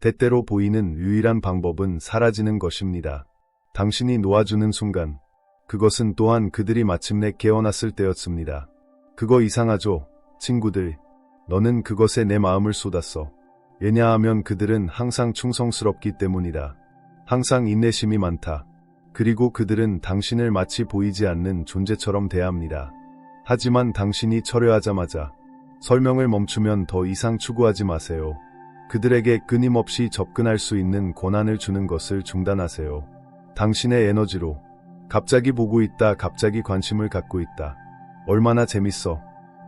때때로 보이는 유일한 방법은 사라지는 것입니다. 당신이 놓아주는 순간, 그것은 또한 그들이 마침내 깨어났을 때였습니다. 그거 이상하죠, 친구들. 너는 그것에 내 마음을 쏟았어. 왜냐하면 그들은 항상 충성스럽기 때문이다. 항상 인내심이 많다. 그리고 그들은 당신을 마치 보이지 않는 존재처럼 대합니다. 하지만 당신이 철회하자마자 설명을 멈추면 더 이상 추구하지 마세요. 그들에게 끊임없이 접근할 수 있는 권한을 주는 것을 중단하세요. 당신의 에너지로 갑자기 보고 있다, 갑자기 관심을 갖고 있다. 얼마나 재밌어.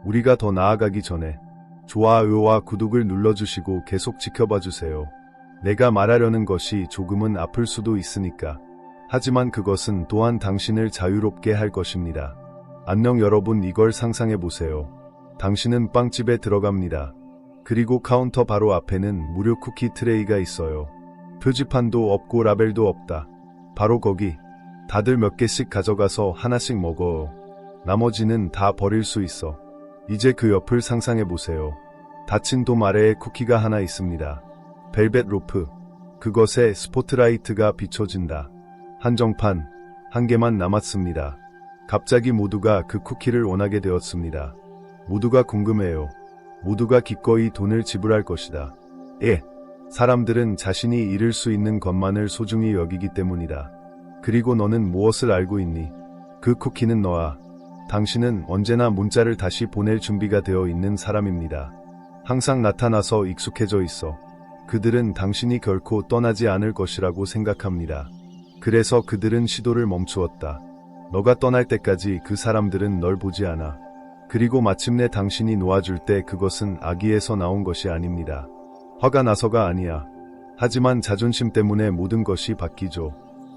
우리가 더 나아가기 전에 좋아요와 구독을 눌러주시고 계속 지켜봐주세요. 내가 말하려는 것이 조금은 아플 수도 있으니까. 하지만 그것은 또한 당신을 자유롭게 할 것입니다. 안녕 여러분, 이걸 상상해보세요. 당신은 빵집에 들어갑니다. 그리고 카운터 바로 앞에는 무료 쿠키 트레이가 있어요. 표지판도 없고 라벨도 없다. 바로 거기. 다들 몇 개씩 가져가서 하나씩 먹어요. 나머지는 다 버릴 수 있어. 이제 그 옆을 상상해보세요. 닫힌 돔 아래에 쿠키가 하나 있습니다. 벨벳 로프. 그것에 스포트라이트가 비춰진다. 한정판, 한 개만 남았습니다. 갑자기 모두가 그 쿠키를 원하게 되었습니다. 모두가 궁금해요. 모두가 기꺼이 돈을 지불할 것이다. 사람들은 자신이 잃을 수 있는 것만을 소중히 여기기 때문이다. 그리고 너는 무엇을 알고 있니? 그 쿠키는 너야. 당신은 언제나 문자를 다시 보낼 준비가 되어 있는 사람입니다. 항상 나타나서 익숙해져 있어. 그들은 당신이 결코 떠나지 않을 것이라고 생각합니다. 그래서 그들은 시도를 멈추었다. 너가 떠날 때까지 그 사람들은 널 보지 않아. 그리고 마침내 당신이 놓아줄 때 그것은 악의에서 나온 것이 아닙니다. 화가 나서가 아니야. 하지만 자존심 때문에 모든 것이 바뀌죠.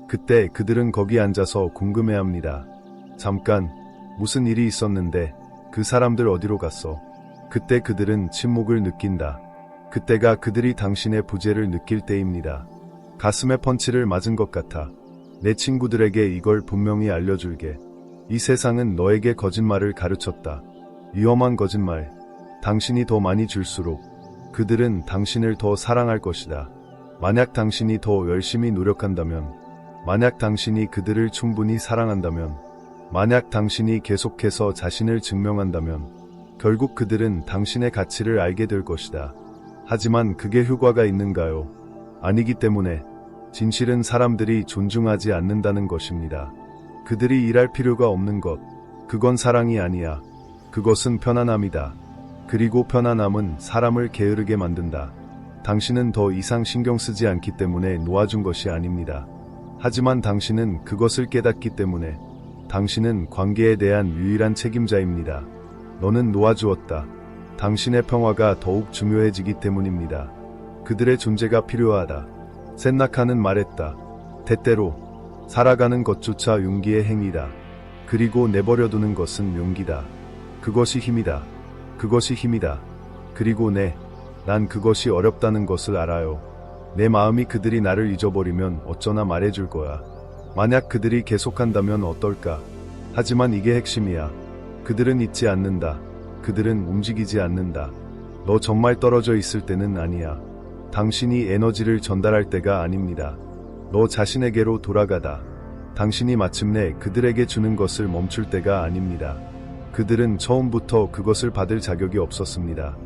그때 그들은 거기 앉아서 궁금해합니다. 잠깐, 무슨 일이 있었는데 그 사람들 어디로 갔어? 그때 그들은 침묵을 느낀다. 그때가 그들이 당신의 부재를 느낄 때입니다. 가슴에 펀치를 맞은 것 같아. 내 친구들에게 이걸 분명히 알려줄게. 이 세상은 너에게 거짓말을 가르쳤다. 위험한 거짓말. 당신이 더 많이 줄수록 그들은 당신을 더 사랑할 것이다. 만약 당신이 더 열심히 노력한다면, 만약 당신이 그들을 충분히 사랑한다면, 만약 당신이 계속해서 자신을 증명한다면 결국 그들은 당신의 가치를 알게 될 것이다. 하지만 그게 효과가 있는가요? 아니기 때문에 진실은 사람들이 존중하지 않는다는 것입니다. 그들이 일할 필요가 없는 것, 그건 사랑이 아니야. 그것은 편안함이다. 그리고 편안함은 사람을 게으르게 만든다. 당신은 더 이상 신경 쓰지 않기 때문에 놓아준 것이 아닙니다. 하지만 당신은 그것을 깨닫기 때문에 당신은 관계에 대한 유일한 책임자입니다. 너는 놓아주었다. 당신의 평화가 더욱 중요해지기 때문입니다. 그들의 존재가 필요하다. 셋나카는 말했다. 때때로 살아가는 것조차 용기의 행위다. 그리고 내버려두는 것은 용기다. 그것이 힘이다. 그것이 힘이다. 그리고 난 그것이 어렵다는 것을 알아요. 내 마음이 그들이 나를 잊어버리면 어쩌나 말해줄 거야. 만약 그들이 계속한다면 어떨까? 하지만 이게 핵심이야. 그들은 잊지 않는다. 그들은 움직이지 않는다. 너 정말 떨어져 있을 때는 아니야. 당신이 에너지를 전달할 때가 아닙니다. 너 자신에게로 돌아가다. 당신이 마침내 그들에게 주는 것을 멈출 때가 아닙니다. 그들은 처음부터 그것을 받을 자격이 없었습니다.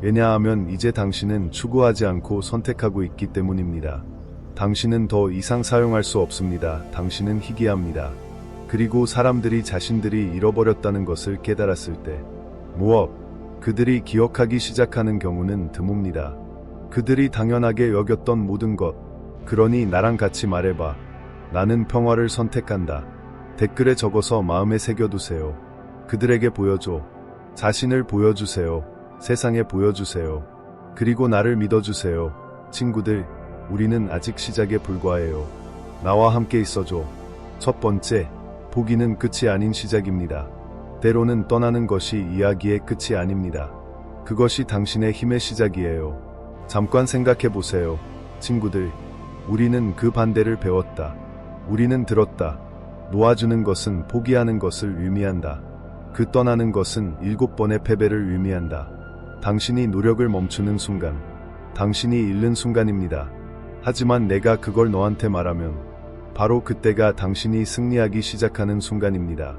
왜냐하면 이제 당신은 추구하지 않고 선택하고 있기 때문입니다. 당신은 더 이상 사용할 수 없습니다. 당신은 희귀합니다. 그리고 사람들이 자신들이 잃어버렸다는 것을 깨달았을 때 그들이 기억하기 시작하는 경우는 드뭅니다. 그들이 당연하게 여겼던 모든 것. 그러니 나랑 같이 말해봐. 나는 평화를 선택한다. 댓글에 적어서 마음에 새겨두세요. 그들에게 보여줘. 자신을 보여주세요. 세상에 보여주세요. 그리고 나를 믿어주세요. 친구들, 우리는 아직 시작에 불과해요. 나와 함께 있어줘. 첫 번째, 포기는 끝이 아닌 시작입니다. 때로는 떠나는 것이 이야기의 끝이 아닙니다. 그것이 당신의 힘의 시작이에요. 잠깐 생각해보세요. 친구들, 우리는 그 반대를 배웠다. 우리는 들었다. 놓아주는 것은 포기하는 것을 의미한다. 그 떠나는 것은 7번의 패배를 의미한다. 당신이 노력을 멈추는 순간 당신이 잃는 순간입니다. 하지만 내가 그걸 너한테 말하면 바로 그때가 당신이 승리하기 시작하는 순간입니다.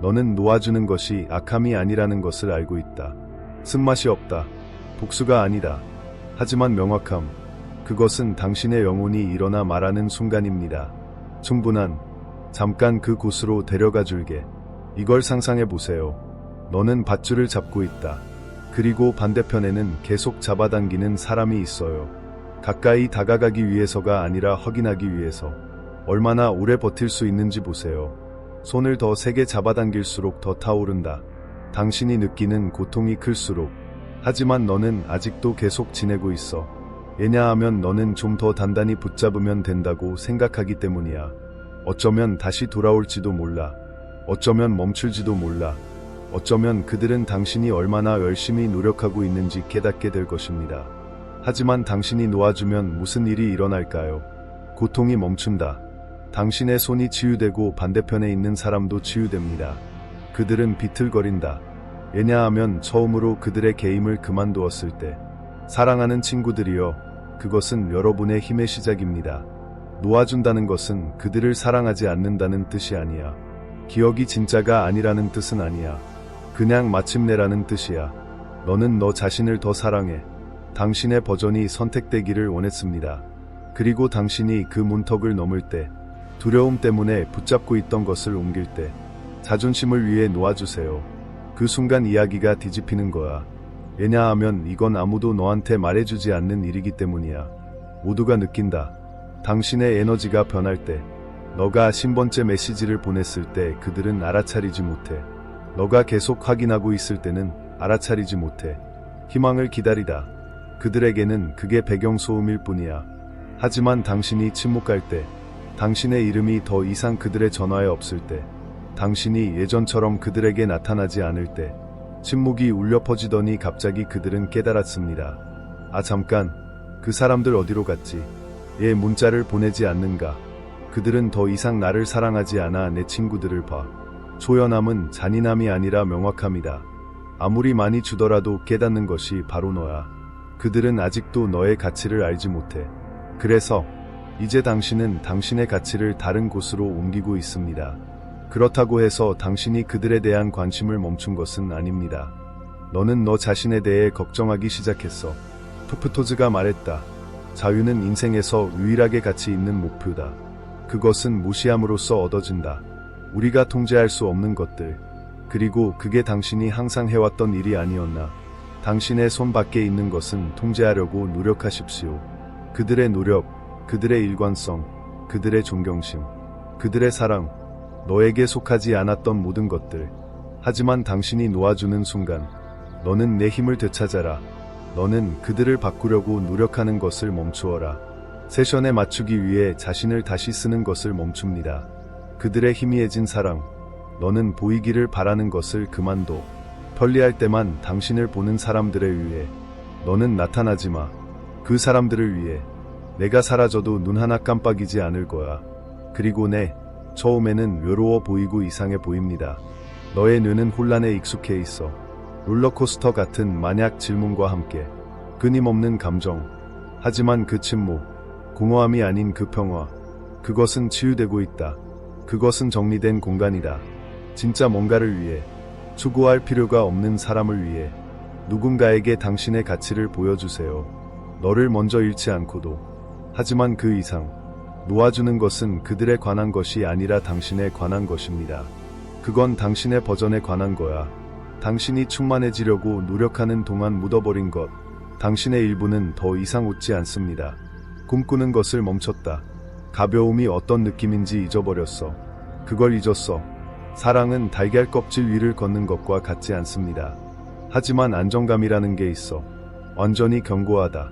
너는 놓아주는 것이 악함이 아니라는 것을 알고 있다. 쓴맛이 없다. 복수가 아니다. 하지만 명확함. 그것은 당신의 영혼이 일어나 말하는 순간입니다. 충분한. 잠깐 그 곳으로 데려가 줄게. 이걸 상상해 보세요. 너는 밧줄을 잡고 있다. 그리고 반대편에는 계속 잡아당기는 사람이 있어요. 가까이 다가가기 위해서가 아니라 확인하기 위해서. 얼마나 오래 버틸 수 있는지 보세요. 손을 더 세게 잡아당길수록 더 타오른다. 당신이 느끼는 고통이 클수록. 하지만 너는 아직도 계속 지내고 있어. 왜냐하면 너는 좀 더 단단히 붙잡으면 된다고 생각하기 때문이야. 어쩌면 다시 돌아올지도 몰라. 어쩌면 멈출지도 몰라. 어쩌면 그들은 당신이 얼마나 열심히 노력하고 있는지 깨닫게 될 것입니다. 하지만 당신이 놓아주면 무슨 일이 일어날까요? 고통이 멈춘다. 당신의 손이 치유되고 반대편에 있는 사람도 치유됩니다. 그들은 비틀거린다. 왜냐하면 처음으로 그들의 게임을 그만두었을 때. 사랑하는 친구들이여, 그것은 여러분의 힘의 시작입니다. 놓아준다는 것은 그들을 사랑하지 않는다는 뜻이 아니야. 기억이 진짜가 아니라는 뜻은 아니야. 그냥 마침내라는 뜻이야. 너는 너 자신을 더 사랑해. 당신의 버전이 선택되기를 원했습니다. 그리고 당신이 그 문턱을 넘을 때, 두려움 때문에 붙잡고 있던 것을 옮길 때, 자존심을 위해 놓아주세요. 그 순간 이야기가 뒤집히는 거야. 왜냐하면 이건 아무도 너한테 말해주지 않는 일이기 때문이야. 모두가 느낀다. 당신의 에너지가 변할 때, 너가 10번째 메시지를 보냈을 때 그들은 알아차리지 못해. 너가 계속 확인하고 있을 때는 알아차리지 못해. 희망을 기다리다. 그들에게는 그게 배경소음일 뿐이야. 하지만 당신이 침묵할 때, 당신의 이름이 더 이상 그들의 전화에 없을 때, 당신이 예전처럼 그들에게 나타나지 않을 때, 침묵이 울려 퍼지더니 갑자기 그들은 깨달았습니다. 아, 잠깐, 그 사람들 어디로 갔지? 얘 문자를 보내지 않는가? 그들은 더 이상 나를 사랑하지 않아. 내 친구들을 봐. 초연함은 잔인함이 아니라 명확함이다. 아무리 많이 주더라도 깨닫는 것이 바로 너야. 그들은 아직도 너의 가치를 알지 못해. 그래서 이제 당신은 당신의 가치를 다른 곳으로 옮기고 있습니다. 그렇다고 해서 당신이 그들에 대한 관심을 멈춘 것은 아닙니다. 너는 너 자신에 대해 걱정하기 시작했어. 토프토즈가 말했다. 자유는 인생에서 유일하게 가치 있는 목표다. 그것은 무시함으로써 얻어진다. 우리가 통제할 수 없는 것들. 그리고 그게 당신이 항상 해왔던 일이 아니었나. 당신의 손 밖에 있는 것은 통제하려고 노력하십시오. 그들의 노력, 그들의 일관성, 그들의 존경심, 그들의 사랑, 너에게 속하지 않았던 모든 것들. 하지만 당신이 놓아주는 순간, 너는 내 힘을 되찾아라. 너는 그들을 바꾸려고 노력하는 것을 멈추어라. 세션에 맞추기 위해 자신을 다시 쓰는 것을 멈춥니다. 그들의 희미해진 사랑, 너는 보이기를 바라는 것을 그만둬. 편리할 때만 당신을 보는 사람들에 의해 너는 나타나지 마. 그 사람들을 위해 내가 사라져도 눈 하나 깜빡이지 않을 거야. 그리고 처음에는 외로워 보이고 이상해 보입니다. 너의 뇌는 혼란에 익숙해 있어. 롤러코스터 같은 만약 질문과 함께 끊임없는 감정. 하지만 그 침묵, 공허함이 아닌 그 평화, 그것은 치유되고 있다. 그것은 정리된 공간이다. 진짜 뭔가를 위해, 추구할 필요가 없는 사람을 위해 누군가에게 당신의 가치를 보여주세요. 너를 먼저 잃지 않고도. 하지만 그 이상, 놓아주는 것은 그들에 관한 것이 아니라 당신에 관한 것입니다. 그건 당신의 버전에 관한 거야. 당신이 충만해지려고 노력하는 동안 묻어버린 것. 당신의 일부는 더 이상 웃지 않습니다. 꿈꾸는 것을 멈췄다. 가벼움이 어떤 느낌인지 잊어버렸어. 그걸 잊었어. 사랑은 달걀 껍질 위를 걷는 것과 같지 않습니다. 하지만 안정감이라는 게 있어. 완전히 견고하다.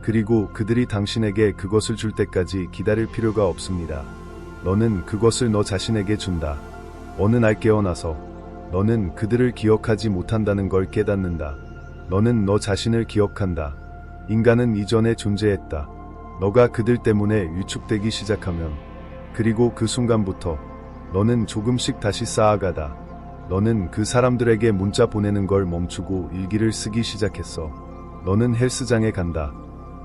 그리고 그들이 당신에게 그것을 줄 때까지 기다릴 필요가 없습니다. 너는 그것을 너 자신에게 준다. 어느 날 깨어나서 너는 그들을 기억하지 못한다는 걸 깨닫는다. 너는 너 자신을 기억한다. 인간은 이전에 존재했다. 너가 그들 때문에 위축되기 시작하면, 그리고 그 순간부터 너는 조금씩 다시 쌓아가다. 너는 그 사람들에게 문자 보내는 걸 멈추고 일기를 쓰기 시작했어. 너는 헬스장에 간다.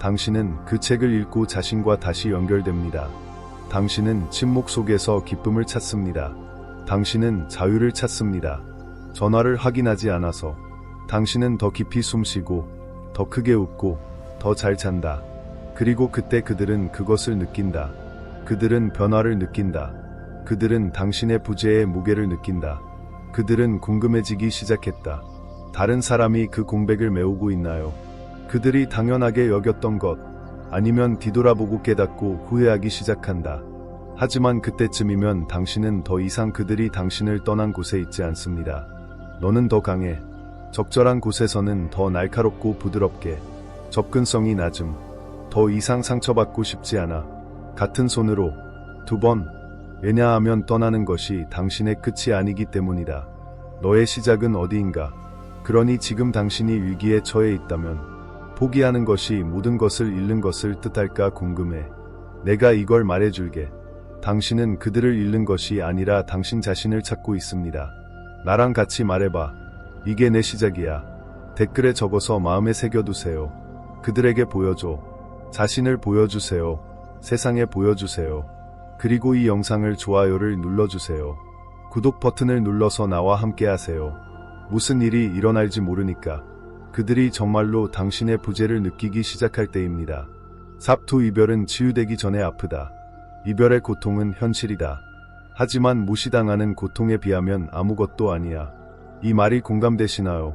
당신은 그 책을 읽고 자신과 다시 연결됩니다. 당신은 침묵 속에서 기쁨을 찾습니다. 당신은 자유를 찾습니다. 전화를 확인하지 않아서. 당신은 더 깊이 숨쉬고, 더 크게 웃고, 더 잘 잔다. 그리고 그때 그들은 그것을 느낀다. 그들은 변화를 느낀다. 그들은 당신의 부재의 무게를 느낀다. 그들은 궁금해지기 시작했다. 다른 사람이 그 공백을 메우고 있나요? 그들이 당연하게 여겼던 것, 아니면 뒤돌아보고 깨닫고 후회하기 시작한다. 하지만 그때쯤이면 당신은 더 이상 그들이 당신을 떠난 곳에 있지 않습니다. 너는 더 강해. 적절한 곳에서는 더 날카롭고 부드럽게. 접근성이 낮음. 더 이상 상처받고 싶지 않아. 같은 손으로 2번. 왜냐하면 떠나는 것이 당신의 끝이 아니기 때문이다. 너의 시작은 어디인가? 그러니 지금 당신이 위기에 처해 있다면 포기하는 것이 모든 것을 잃는 것을 뜻할까 궁금해. 내가 이걸 말해줄게. 당신은 그들을 잃는 것이 아니라 당신 자신을 찾고 있습니다. 나랑 같이 말해봐. 이게 내 시작이야. 댓글에 적어서 마음에 새겨두세요. 그들에게 보여줘. 자신을 보여주세요. 세상에 보여주세요. 그리고 이 영상을 좋아요를 눌러주세요. 구독 버튼을 눌러서 나와 함께 하세요. 무슨 일이 일어날지 모르니까. 그들이 정말로 당신의 부재를 느끼기 시작할 때입니다. 삽투 이별은 치유되기 전에 아프다. 이별의 고통은 현실이다. 하지만 무시당하는 고통에 비하면 아무것도 아니야. 이 말이 공감되시나요?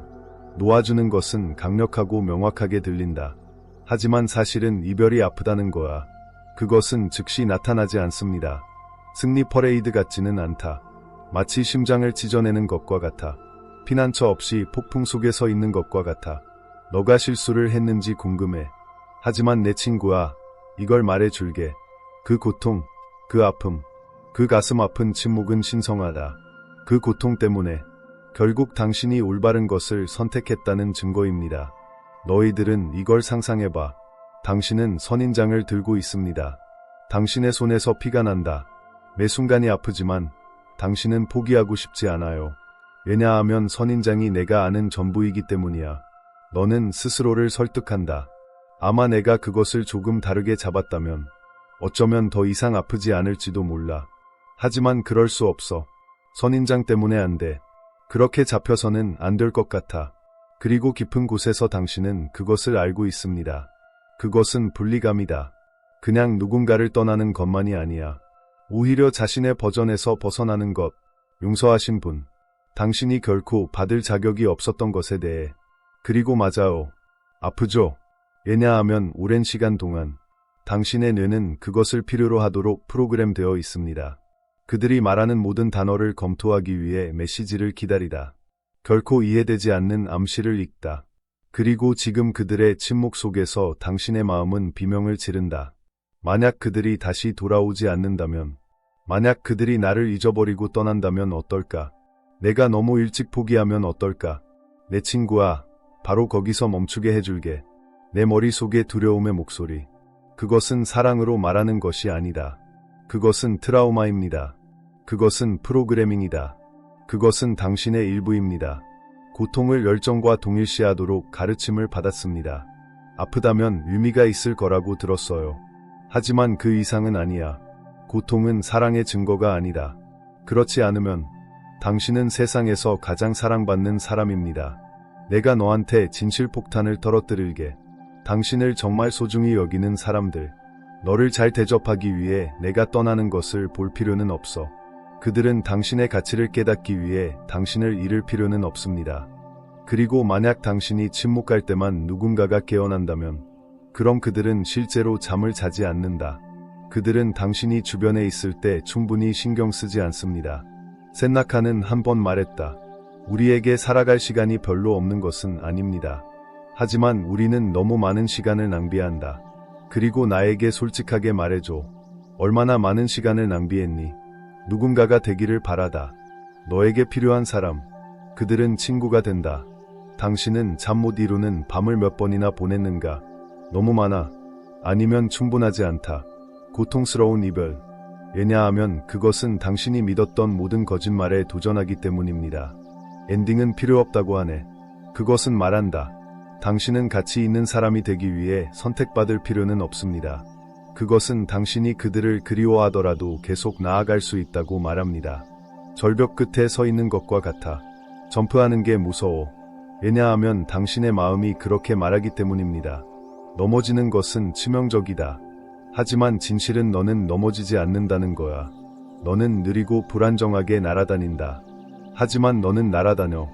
놓아주는 것은 강력하고 명확하게 들린다. 하지만 사실은 이별이 아프다는 거야. 그것은 즉시 나타나지 않습니다. 승리 퍼레이드 같지는 않다. 마치 심장을 찢어내는 것과 같아. 피난처 없이 폭풍 속에 서 있는 것과 같아. 너가 실수를 했는지 궁금해. 하지만 내 친구야, 이걸 말해줄게. 그 고통, 그 아픔, 그 가슴 아픈 침묵은 신성하다. 그 고통 때문에 결국 당신이 올바른 것을 선택했다는 증거입니다. 너희들은 이걸 상상해봐. 당신은 선인장을 들고 있습니다. 당신의 손에서 피가 난다. 매 순간이 아프지만 당신은 포기하고 싶지 않아요. 왜냐하면 선인장이 내가 아는 전부이기 때문이야. 너는 스스로를 설득한다. 아마 내가 그것을 조금 다르게 잡았다면 어쩌면 더 이상 아프지 않을지도 몰라. 하지만 그럴 수 없어. 선인장 때문에 안 돼. 그렇게 잡혀서는 안 될 것 같아. 그리고 깊은 곳에서 당신은 그것을 알고 있습니다. 그것은 분리감이다. 그냥 누군가를 떠나는 것만이 아니야. 오히려 자신의 버전에서 벗어나는 것. 용서하신 분. 당신이 결코 받을 자격이 없었던 것에 대해. 그리고 맞아요. 아프죠? 왜냐하면 오랜 시간 동안 당신의 뇌는 그것을 필요로 하도록 프로그램되어 있습니다. 그들이 말하는 모든 단어를 검토하기 위해 메시지를 기다리다. 결코 이해되지 않는 암시를 읽다. 그리고 지금 그들의 침묵 속에서 당신의 마음은 비명을 지른다. 만약 그들이 다시 돌아오지 않는다면, 만약 그들이 나를 잊어버리고 떠난다면 어떨까? 내가 너무 일찍 포기하면 어떨까? 내 친구야, 바로 거기서 멈추게 해줄게. 내 머릿속의 두려움의 목소리. 그것은 사랑으로 말하는 것이 아니다. 그것은 트라우마입니다. 그것은 프로그래밍이다. 그것은 당신의 일부입니다. 고통을 열정과 동일시하도록 가르침을 받았습니다. 아프다면 의미가 있을 거라고 들었어요. 하지만 그 이상은 아니야. 고통은 사랑의 증거가 아니다. 그렇지 않으면 당신은 세상에서 가장 사랑받는 사람입니다. 내가 너한테 진실폭탄을 떨어뜨릴게. 당신을 정말 소중히 여기는 사람들. 너를 잘 대접하기 위해 내가 떠나는 것을 볼 필요는 없어. 그들은 당신의 가치를 깨닫기 위해 당신을 잃을 필요는 없습니다. 그리고 만약 당신이 침묵할 때만 누군가가 깨어난다면, 그럼 그들은 실제로 잠을 자지 않는다. 그들은 당신이 주변에 있을 때 충분히 신경 쓰지 않습니다. 센나카는 한 번 말했다. 우리에게 살아갈 시간이 별로 없는 것은 아닙니다. 하지만 우리는 너무 많은 시간을 낭비한다. 그리고 나에게 솔직하게 말해줘. 얼마나 많은 시간을 낭비했니? 누군가가 되기를 바라다. 너에게 필요한 사람. 그들은 친구가 된다. 당신은 잠 못 이루는 밤을 몇 번이나 보냈는가? 너무 많아. 아니면 충분하지 않다. 고통스러운 이별. 왜냐하면 그것은 당신이 믿었던 모든 거짓말에 도전하기 때문입니다. 엔딩은 필요 없다고 하네. 그것은 말한다. 당신은 가치 있는 사람이 되기 위해 선택받을 필요는 없습니다. 그것은 당신이 그들을 그리워하더라도 계속 나아갈 수 있다고 말합니다. 절벽 끝에 서 있는 것과 같아. 점프하는 게 무서워. 왜냐하면 당신의 마음이 그렇게 말하기 때문입니다. 넘어지는 것은 치명적이다. 하지만 진실은 너는 넘어지지 않는다는 거야. 너는 느리고 불안정하게 날아다닌다. 하지만 너는 날아다녀.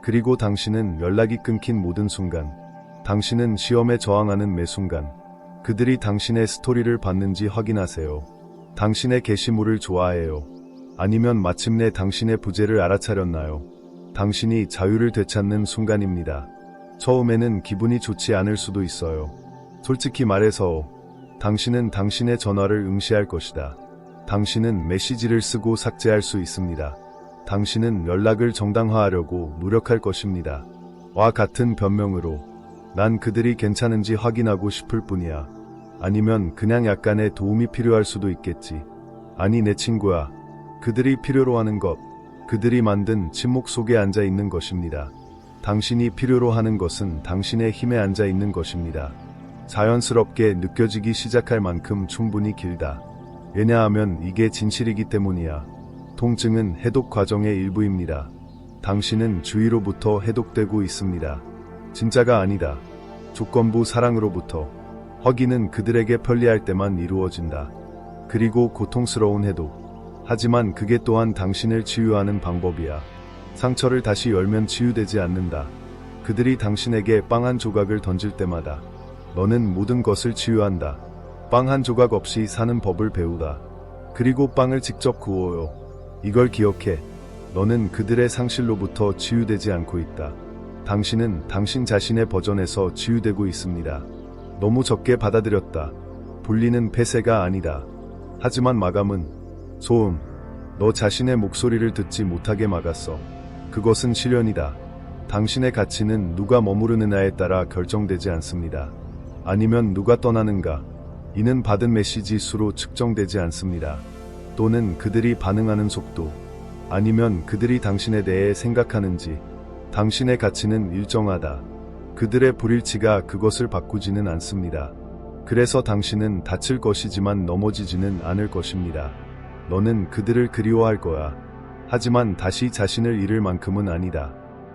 그리고 당신은 연락이 끊긴 모든 순간, 당신은 시험에 저항하는 매 순간, 그들이 당신의 스토리를 봤는지 확인하세요. 당신의 게시물을 좋아해요. 아니면 마침내 당신의 부재를 알아차렸나요? 당신이 자유를 되찾는 순간입니다. 처음에는 기분이 좋지 않을 수도 있어요. 솔직히 말해서 당신은 당신의 전화를 응시할 것이다. 당신은 메시지를 쓰고 삭제할 수 있습니다. 당신은 연락을 정당화하려고 노력할 것입니다. 와 같은 변명으로 난 그들이 괜찮은지 확인하고 싶을 뿐이야. 아니면 그냥 약간의 도움이 필요할 수도 있겠지. 아니 내 친구야. 그들이 필요로 하는 것, 그들이 만든 침묵 속에 앉아 있는 것입니다. 당신이 필요로 하는 것은 당신의 힘에 앉아 있는 것입니다. 자연스럽게 느껴지기 시작할 만큼 충분히 길다. 왜냐하면 이게 진실이기 때문이야. 통증은 해독 과정의 일부입니다. 당신은 주위로부터 해독되고 있습니다. 진짜가 아니다. 조건부 사랑으로부터. 허기는 그들에게 편리할 때만 이루어진다. 그리고 고통스러운 해독. 하지만 그게 또한 당신을 치유하는 방법이야. 상처를 다시 열면 치유되지 않는다. 그들이 당신에게 빵 한 조각을 던질 때마다 너는 모든 것을 치유한다. 빵 한 조각 없이 사는 법을 배우다. 그리고 빵을 직접 구워요. 이걸 기억해. 너는 그들의 상실로부터 치유되지 않고 있다. 당신은 당신 자신의 버전에서 치유되고 있습니다. 너무 적게 받아들였다. 분리는 폐쇄가 아니다. 하지만 마감은 소음. 너 자신의 목소리를 듣지 못하게 막았어. 그것은 실현이다. 당신의 가치는 누가 머무르느냐에 따라 결정되지 않습니다. 아니면 누가 떠나는가. 이는 받은 메시지 수로 측정되지 않습니다. 또는 그들이 반응하는 속도. 아니면 그들이 당신에 대해 생각하는지. 당신의 가치는 일정하다. 그들의 불일치가 그것을 바꾸지는 않습니다. 그래서 당신은 다칠 것이지만 넘어지지는 않을 것입니다. 너는 그들을 그리워할 거야. 하지만 다시 자신을 잃을 만큼은 아니다.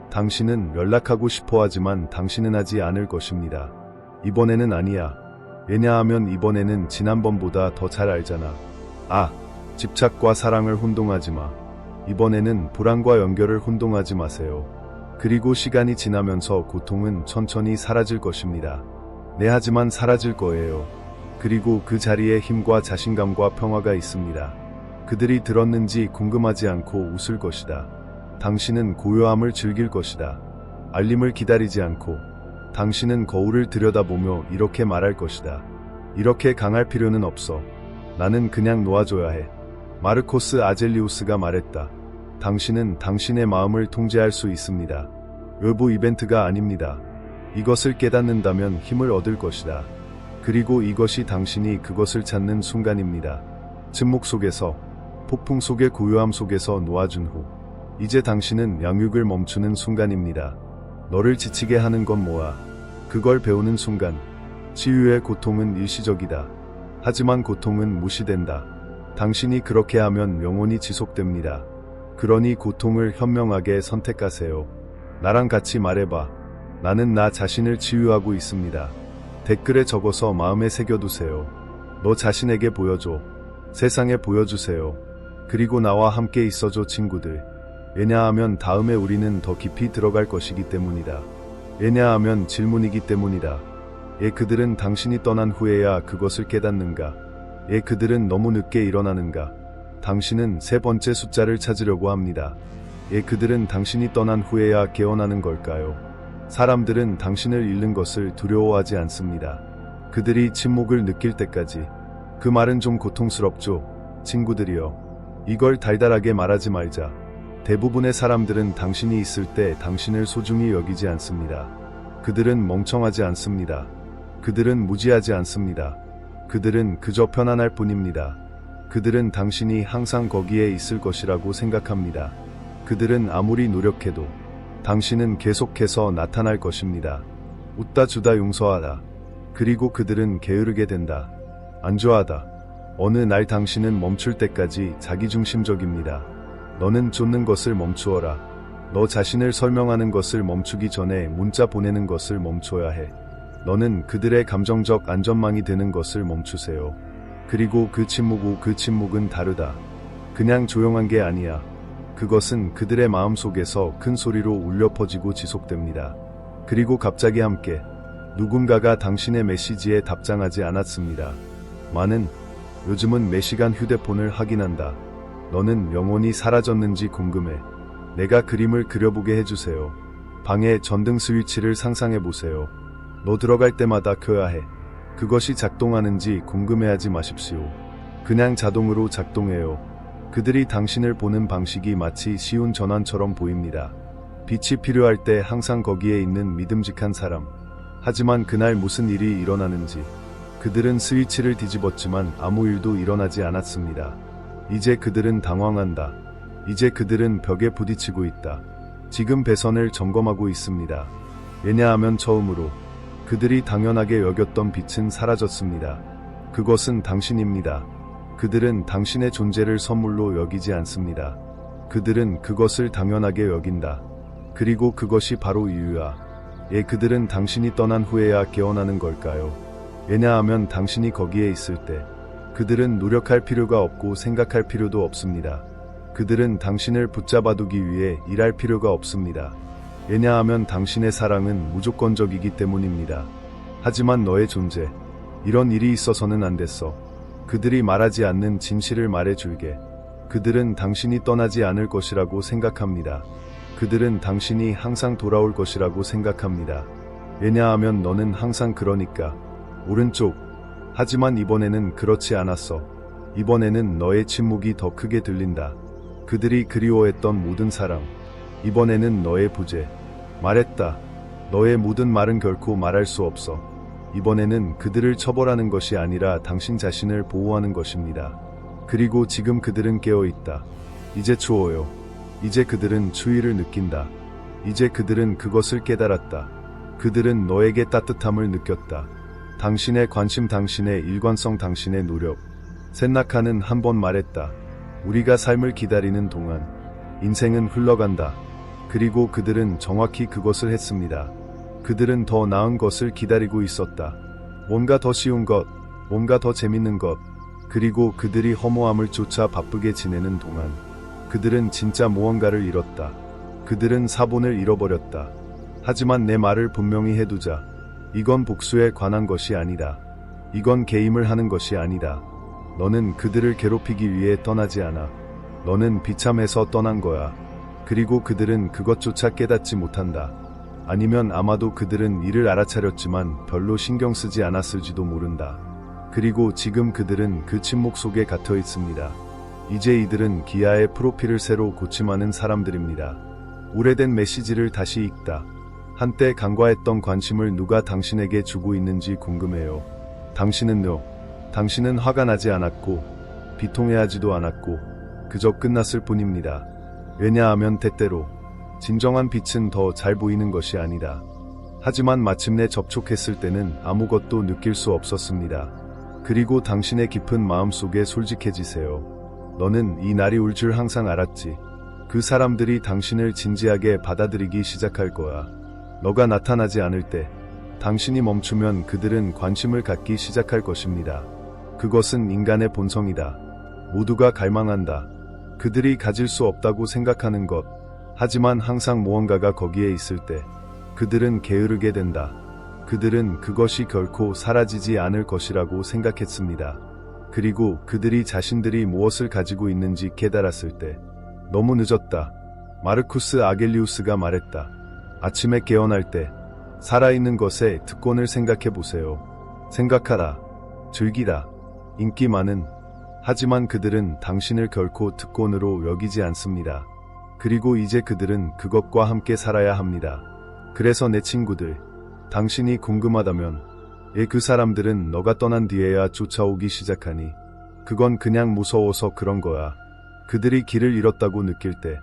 당신은 연락하고 싶어 하지만 당신은 하지 않을 것입니다. 이번에는 아니야. 왜냐하면 이번에는 지난번보다 더 잘 알잖아. 집착과 사랑을 혼동하지 마. 이번에는 불안과 연결을 혼동하지 마세요. 그리고 시간이 지나면서 고통은 천천히 사라질 것입니다. 네, 하지만 사라질 거예요. 그리고 그 자리에 힘과 자신감과 평화가 있습니다. 그들이 들었는지 궁금하지 않고 웃을 것이다. 당신은 고요함을 즐길 것이다. 알림을 기다리지 않고. 당신은 거울을 들여다보며 이렇게 말할 것이다. 이렇게 강할 필요는 없어. 나는 그냥 놓아줘야 해. 마르코스 아젤리우스가 말했다. 당신은 당신의 마음을 통제할 수 있습니다. 외부 이벤트가 아닙니다. 이것을 깨닫는다면 힘을 얻을 것이다. 그리고 이것이 당신이 그것을 찾는 순간입니다. 침묵 속에서, 폭풍 속의 고요함 속에서 놓아준 후, 이제 당신은 양육을 멈추는 순간입니다. 너를 지치게 하는 건 뭐야? 그걸 배우는 순간. 치유의 고통은 일시적이다. 하지만 고통은 무시된다. 당신이 그렇게 하면 영원히 지속됩니다. 그러니 고통을 현명하게 선택하세요. 나랑 같이 말해봐. 나는 나 자신을 치유하고 있습니다. 댓글에 적어서 마음에 새겨두세요. 너 자신에게 보여줘. 세상에 보여주세요. 그리고 나와 함께 있어줘 친구들. 왜냐하면 다음에 우리는 더 깊이 들어갈 것이기 때문이다. 왜냐하면 질문이기 때문이다. 그들은 당신이 떠난 후에야 그것을 깨닫는가? 그들은 너무 늦게 일어나는가? 당신은 세 번째 숫자를 찾으려고 합니다. 그들은 당신이 떠난 후에야 깨어나는 걸까요? 사람들은 당신을 잃는 것을 두려워하지 않습니다. 그들이 침묵을 느낄 때까지. 그 말은 좀 고통스럽죠? 친구들이여. 이걸 달달하게 말하지 말자. 대부분의 사람들은 당신이 있을 때 당신을 소중히 여기지 않습니다. 그들은 멍청하지 않습니다. 그들은 무지하지 않습니다. 그들은 그저 편안할 뿐입니다. 그들은 당신이 항상 거기에 있을 것이라고 생각합니다. 그들은 아무리 노력해도 당신은 계속해서 나타날 것입니다. 웃다 주다 용서하다. 그리고 그들은 게으르게 된다. 안주하다. 어느 날 당신은 멈출 때까지 자기중심적입니다. 너는 쫓는 것을 멈추어라. 너 자신을 설명하는 것을 멈추기 전에 문자 보내는 것을 멈춰야 해. 너는 그들의 감정적 안전망이 되는 것을 멈추세요. 그리고 그 침묵은 다르다. 그냥 조용한 게 아니야. 그것은 그들의 마음속에서 큰 소리로 울려 퍼지고 지속됩니다. 그리고 갑자기 함께 누군가가 당신의 메시지에 답장하지 않았습니다. 요즘은 매 시간 휴대폰을 확인한다. 너는 영혼이 사라졌는지 궁금해. 내가 그림을 그려보게 해주세요. 방의 전등 스위치를 상상해보세요. 너 들어갈 때마다 켜야 해. 그것이 작동하는지 궁금해하지 마십시오. 그냥 자동으로 작동해요. 그들이 당신을 보는 방식이 마치 쉬운 전환처럼 보입니다. 빛이 필요할 때 항상 거기에 있는 믿음직한 사람. 하지만 그날 무슨 일이 일어나는지 그들은 스위치를 뒤집었지만 아무 일도 일어나지 않았습니다. 이제 그들은 당황한다. 이제 그들은 벽에 부딪히고 있다. 지금 배선을 점검하고 있습니다. 왜냐하면 처음으로 그들이 당연하게 여겼던 빛은 사라졌습니다. 그것은 당신입니다. 그들은 당신의 존재를 선물로 여기지 않습니다. 그들은 그것을 당연하게 여긴다. 그리고 그것이 바로 이유야. 그들은 당신이 떠난 후에야 깨어나는 걸까요? 왜냐하면 당신이 거기에 있을 때 그들은 노력할 필요가 없고 생각할 필요도 없습니다. 그들은 당신을 붙잡아두기 위해 일할 필요가 없습니다. 왜냐하면 당신의 사랑은 무조건적이기 때문입니다. 하지만 너의 존재, 이런 일이 있어서는 안 됐어. 그들이 말하지 않는 진실을 말해줄게. 그들은 당신이 떠나지 않을 것이라고 생각합니다. 그들은 당신이 항상 돌아올 것이라고 생각합니다. 왜냐하면 너는 항상 그러니까. 오른쪽. 하지만 이번에는 그렇지 않았어. 이번에는 너의 침묵이 더 크게 들린다. 그들이 그리워했던 모든 사랑. 이번에는 너의 부재. 말했다. 너의 모든 말은 결코 말할 수 없어. 이번에는 그들을 처벌하는 것이 아니라 당신 자신을 보호하는 것입니다. 그리고 지금 그들은 깨어있다. 이제 추워요. 이제 그들은 추위를 느낀다. 이제 그들은 그것을 깨달았다. 그들은 너에게 따뜻함을 느꼈다. 당신의 관심, 당신의 일관성, 당신의 노력. 셋나카는 한 번 말했다. 우리가 삶을 기다리는 동안 인생은 흘러간다. 그리고 그들은 정확히 그것을 했습니다. 그들은 더 나은 것을 기다리고 있었다. 뭔가 더 쉬운 것, 뭔가 더 재밌는 것. 그리고 그들이 허무함을 쫓아 바쁘게 지내는 동안 그들은 진짜 무언가를 잃었다. 그들은 사본을 잃어버렸다. 하지만 내 말을 분명히 해두자. 이건 복수에 관한 것이 아니다. 이건 게임을 하는 것이 아니다. 너는 그들을 괴롭히기 위해 떠나지 않아. 너는 비참해서 떠난 거야. 그리고 그들은 그것조차 깨닫지 못한다. 아니면 아마도 그들은 이를 알아차렸지만 별로 신경 쓰지 않았을지도 모른다. 그리고 지금 그들은 그 침묵 속에 갇혀 있습니다. 이제 이들은 기아의 프로필을 새로 고침하는 사람들입니다. 오래된 메시지를 다시 읽다. 한때 간과했던 관심을 누가 당신에게 주고 있는지 궁금해요. 당신은요? 당신은 화가 나지 않았고 비통해하지도 않았고 그저 끝났을 뿐입니다. 왜냐하면 때때로 진정한 빛은 더 잘 보이는 것이 아니다. 하지만 마침내 접촉했을 때는 아무것도 느낄 수 없었습니다. 그리고 당신의 깊은 마음속에 솔직해지세요. 너는 이 날이 올 줄 항상 알았지. 그 사람들이 당신을 진지하게 받아들이기 시작할 거야. 너가 나타나지 않을 때 당신이 멈추면 그들은 관심을 갖기 시작할 것입니다. 그것은 인간의 본성이다. 모두가 갈망한다. 그들이 가질 수 없다고 생각하는 것. 하지만 항상 무언가가 거기에 있을 때 그들은 게으르게 된다. 그들은 그것이 결코 사라지지 않을 것이라고 생각했습니다. 그리고 그들이 자신들이 무엇을 가지고 있는지 깨달았을 때 너무 늦었다. 마르쿠스 아겔리우스가 말했다. 아침에 깨어날 때 살아있는 것의 특권을 생각해 보세요. 생각하라. 즐기라. 인기 많은. 하지만 그들은 당신을 결코 특권으로 여기지 않습니다. 그리고 이제 그들은 그것과 함께 살아야 합니다. 그래서 내 친구들, 당신이 궁금하다면 그 사람들은 너가 떠난 뒤에야 쫓아오기 시작하니 그건 그냥 무서워서 그런 거야. 그들이 길을 잃었다고 느낄 때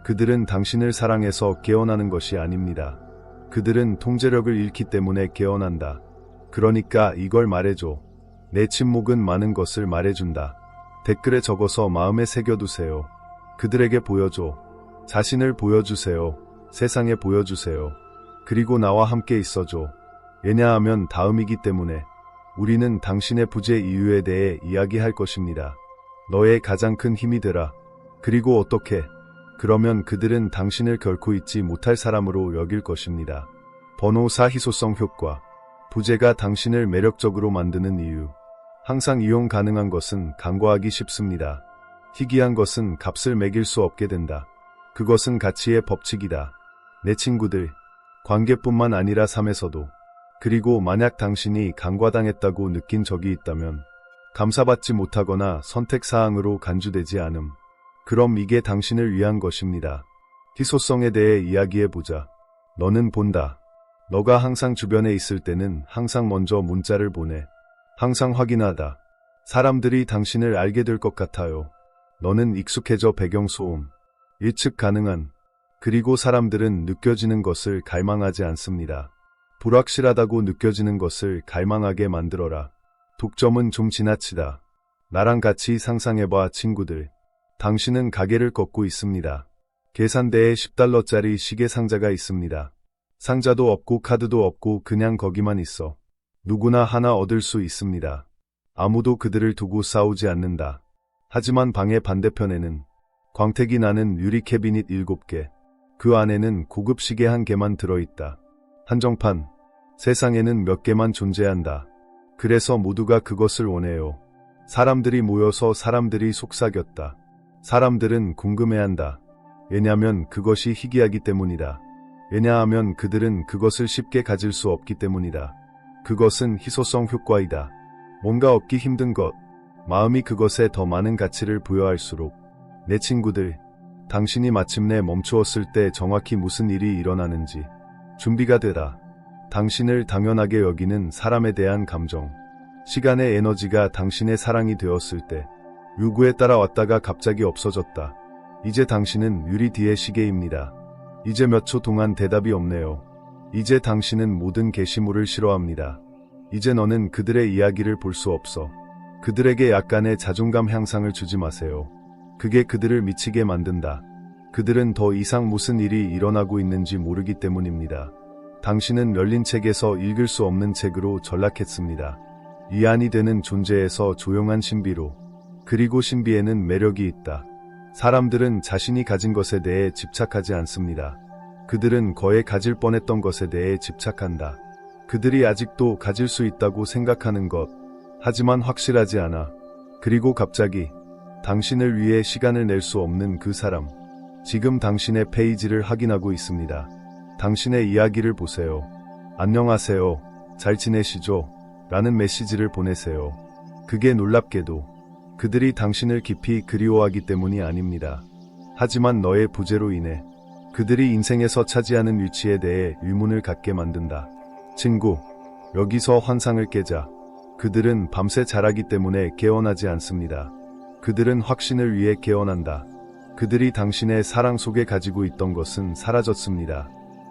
그들은 당신을 사랑해서 깨어나는 것이 아닙니다. 그들은 통제력을 잃기 때문에 깨어난다. 그러니까 이걸 말해줘. 내 침묵은 많은 것을 말해준다. 댓글에 적어서 마음에 새겨두세요. 그들에게 보여줘. 자신을 보여주세요. 세상에 보여주세요. 그리고 나와 함께 있어줘. 왜냐하면 다음이기 때문에 우리는 당신의 부재 이유에 대해 이야기할 것입니다. 너의 가장 큰 힘이 되라. 그리고 어떻게? 그러면 그들은 당신을 결코 잊지 못할 사람으로 여길 것입니다. 번호 4 희소성 효과. 부재가 당신을 매력적으로 만드는 이유. 항상 이용 가능한 것은 간과하기 쉽습니다. 희귀한 것은 값을 매길 수 없게 된다. 그것은 가치의 법칙이다. 내 친구들, 관계뿐만 아니라 삶에서도. 그리고 만약 당신이 간과당했다고 느낀 적이 있다면 감사받지 못하거나 선택사항으로 간주되지 않음. 그럼 이게 당신을 위한 것입니다. 희소성에 대해 이야기해보자. 너는 본다. 너가 항상 주변에 있을 때는 항상 먼저 문자를 보내. 항상 확인하다. 사람들이 당신을 알게 될 것 같아요. 너는 익숙해져 배경소음. 예측 가능한. 그리고 사람들은 느껴지는 것을 갈망하지 않습니다. 불확실하다고 느껴지는 것을 갈망하게 만들어라. 독점은 좀 지나치다. 나랑 같이 상상해봐 친구들. 당신은 가게를 걷고 있습니다. 계산대에 $10짜리 시계 상자가 있습니다. 상자도 없고 카드도 없고 그냥 거기만 있어. 누구나 하나 얻을 수 있습니다. 아무도 그들을 두고 싸우지 않는다. 하지만 방의 반대편에는 광택이 나는 유리 캐비닛 7개. 그 안에는 고급 시계 1개만 들어있다. 한정판. 세상에는 몇 개만 존재한다. 그래서 모두가 그것을 원해요. 사람들이 모여서 사람들이 속삭였다. 사람들은 궁금해한다. 왜냐하면 그것이 희귀하기 때문이다. 왜냐하면 그들은 그것을 쉽게 가질 수 없기 때문이다. 그것은 희소성 효과이다. 뭔가 얻기 힘든 것, 마음이 그것에 더 많은 가치를 부여할수록. 내 친구들, 당신이 마침내 멈추었을 때 정확히 무슨 일이 일어나는지 준비가 되다. 당신을 당연하게 여기는 사람에 대한 감정, 시간의 에너지가 당신의 사랑이 되었을 때 요구에 따라 왔다가 갑자기 없어졌다. 이제 당신은 유리 뒤의 시계입니다. 이제 몇 초 동안 대답이 없네요. 이제 당신은 모든 게시물을 싫어합니다. 이제 너는 그들의 이야기를 볼 수 없어. 그들에게 약간의 자존감 향상을 주지 마세요. 그게 그들을 미치게 만든다. 그들은 더 이상 무슨 일이 일어나고 있는지 모르기 때문입니다. 당신은 열린 책에서 읽을 수 없는 책으로 전락했습니다. 위안이 되는 존재에서 조용한 신비로. 그리고 신비에는 매력이 있다. 사람들은 자신이 가진 것에 대해 집착하지 않습니다. 그들은 거의 가질 뻔했던 것에 대해 집착한다. 그들이 아직도 가질 수 있다고 생각하는 것. 하지만 확실하지 않아. 그리고 갑자기 당신을 위해 시간을 낼 수 없는 그 사람. 지금 당신의 페이지를 확인하고 있습니다. 당신의 이야기를 보세요. 안녕하세요. 잘 지내시죠? 라는 메시지를 보내세요. 그게 놀랍게도 그들이 당신을 깊이 그리워하기 때문이 아닙니다. 하지만 너의 부재로 인해 그들이 인생에서 차지하는 위치에 대해 의문을 갖게 만든다. 친구, 여기서 환상을 깨자. 그들은 밤새 자라기 때문에 깨어나지 않습니다. 그들은 확신을 위해 깨어난다. 그들이 당신의 사랑 속에 가지고 있던 것은 사라졌습니다.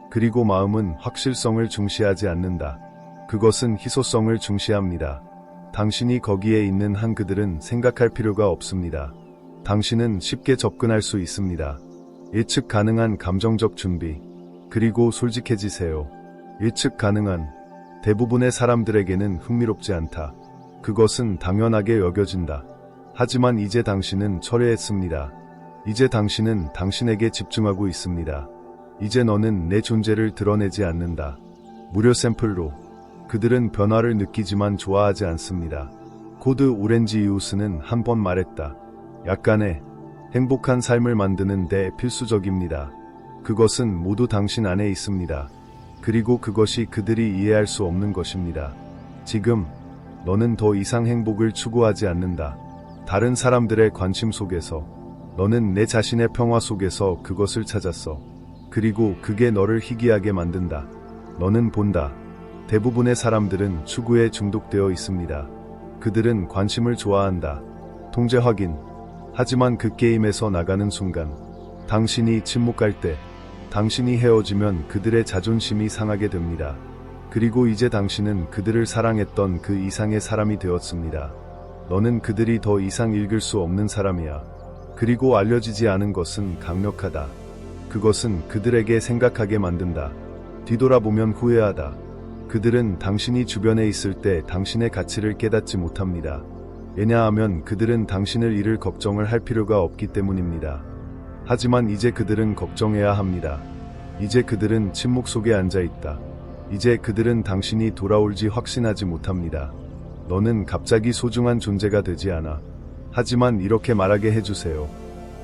그리고 마음은 확실성을 중시하지 않는다. 그것은 희소성을 중시합니다. 당신이 거기에 있는 한 그들은 생각할 필요가 없습니다. 당신은 쉽게 접근할 수 있습니다. 예측 가능한 감정적 준비. 그리고 솔직해지세요. 예측 가능한. 대부분의 사람들에게는 흥미롭지 않다. 그것은 당연하게 여겨진다. 하지만 이제 당신은 철회했습니다. 이제 당신은 당신에게 집중하고 있습니다. 이제 너는 내 존재를 드러내지 않는다. 무료 샘플로. 그들은 변화를 느끼지만 좋아하지 않습니다. 코드 오렌지 이우스는 한 번 말했다. 약간의 행복한 삶을 만드는 데 필수적입니다. 그것은 모두 당신 안에 있습니다. 그리고 그것이 그들이 이해할 수 없는 것입니다. 지금 너는 더 이상 행복을 추구하지 않는다. 다른 사람들의 관심 속에서 너는 내 자신의 평화 속에서 그것을 찾았어. 그리고 그게 너를 희귀하게 만든다. 너는 본다. 대부분의 사람들은 추구에 중독되어 있습니다. 그들은 관심을 좋아한다. 통제 확인. 하지만 그 게임에서 나가는 순간, 당신이 침묵할 때, 당신이 헤어지면 그들의 자존심이 상하게 됩니다. 그리고 이제 당신은 그들을 사랑했던 그 이상의 사람이 되었습니다. 너는 그들이 더 이상 읽을 수 없는 사람이야. 그리고 알려지지 않은 것은 강력하다. 그것은 그들에게 생각하게 만든다. 뒤돌아보면 후회하다. 그들은 당신이 주변에 있을 때 당신의 가치를 깨닫지 못합니다. 왜냐하면 그들은 당신을 잃을 걱정을 할 필요가 없기 때문입니다. 하지만 이제 그들은 걱정해야 합니다. 이제 그들은 침묵 속에 앉아 있다. 이제 그들은 당신이 돌아올지 확신하지 못합니다. 너는 갑자기 소중한 존재가 되지 않아. 하지만 이렇게 말하게 해주세요.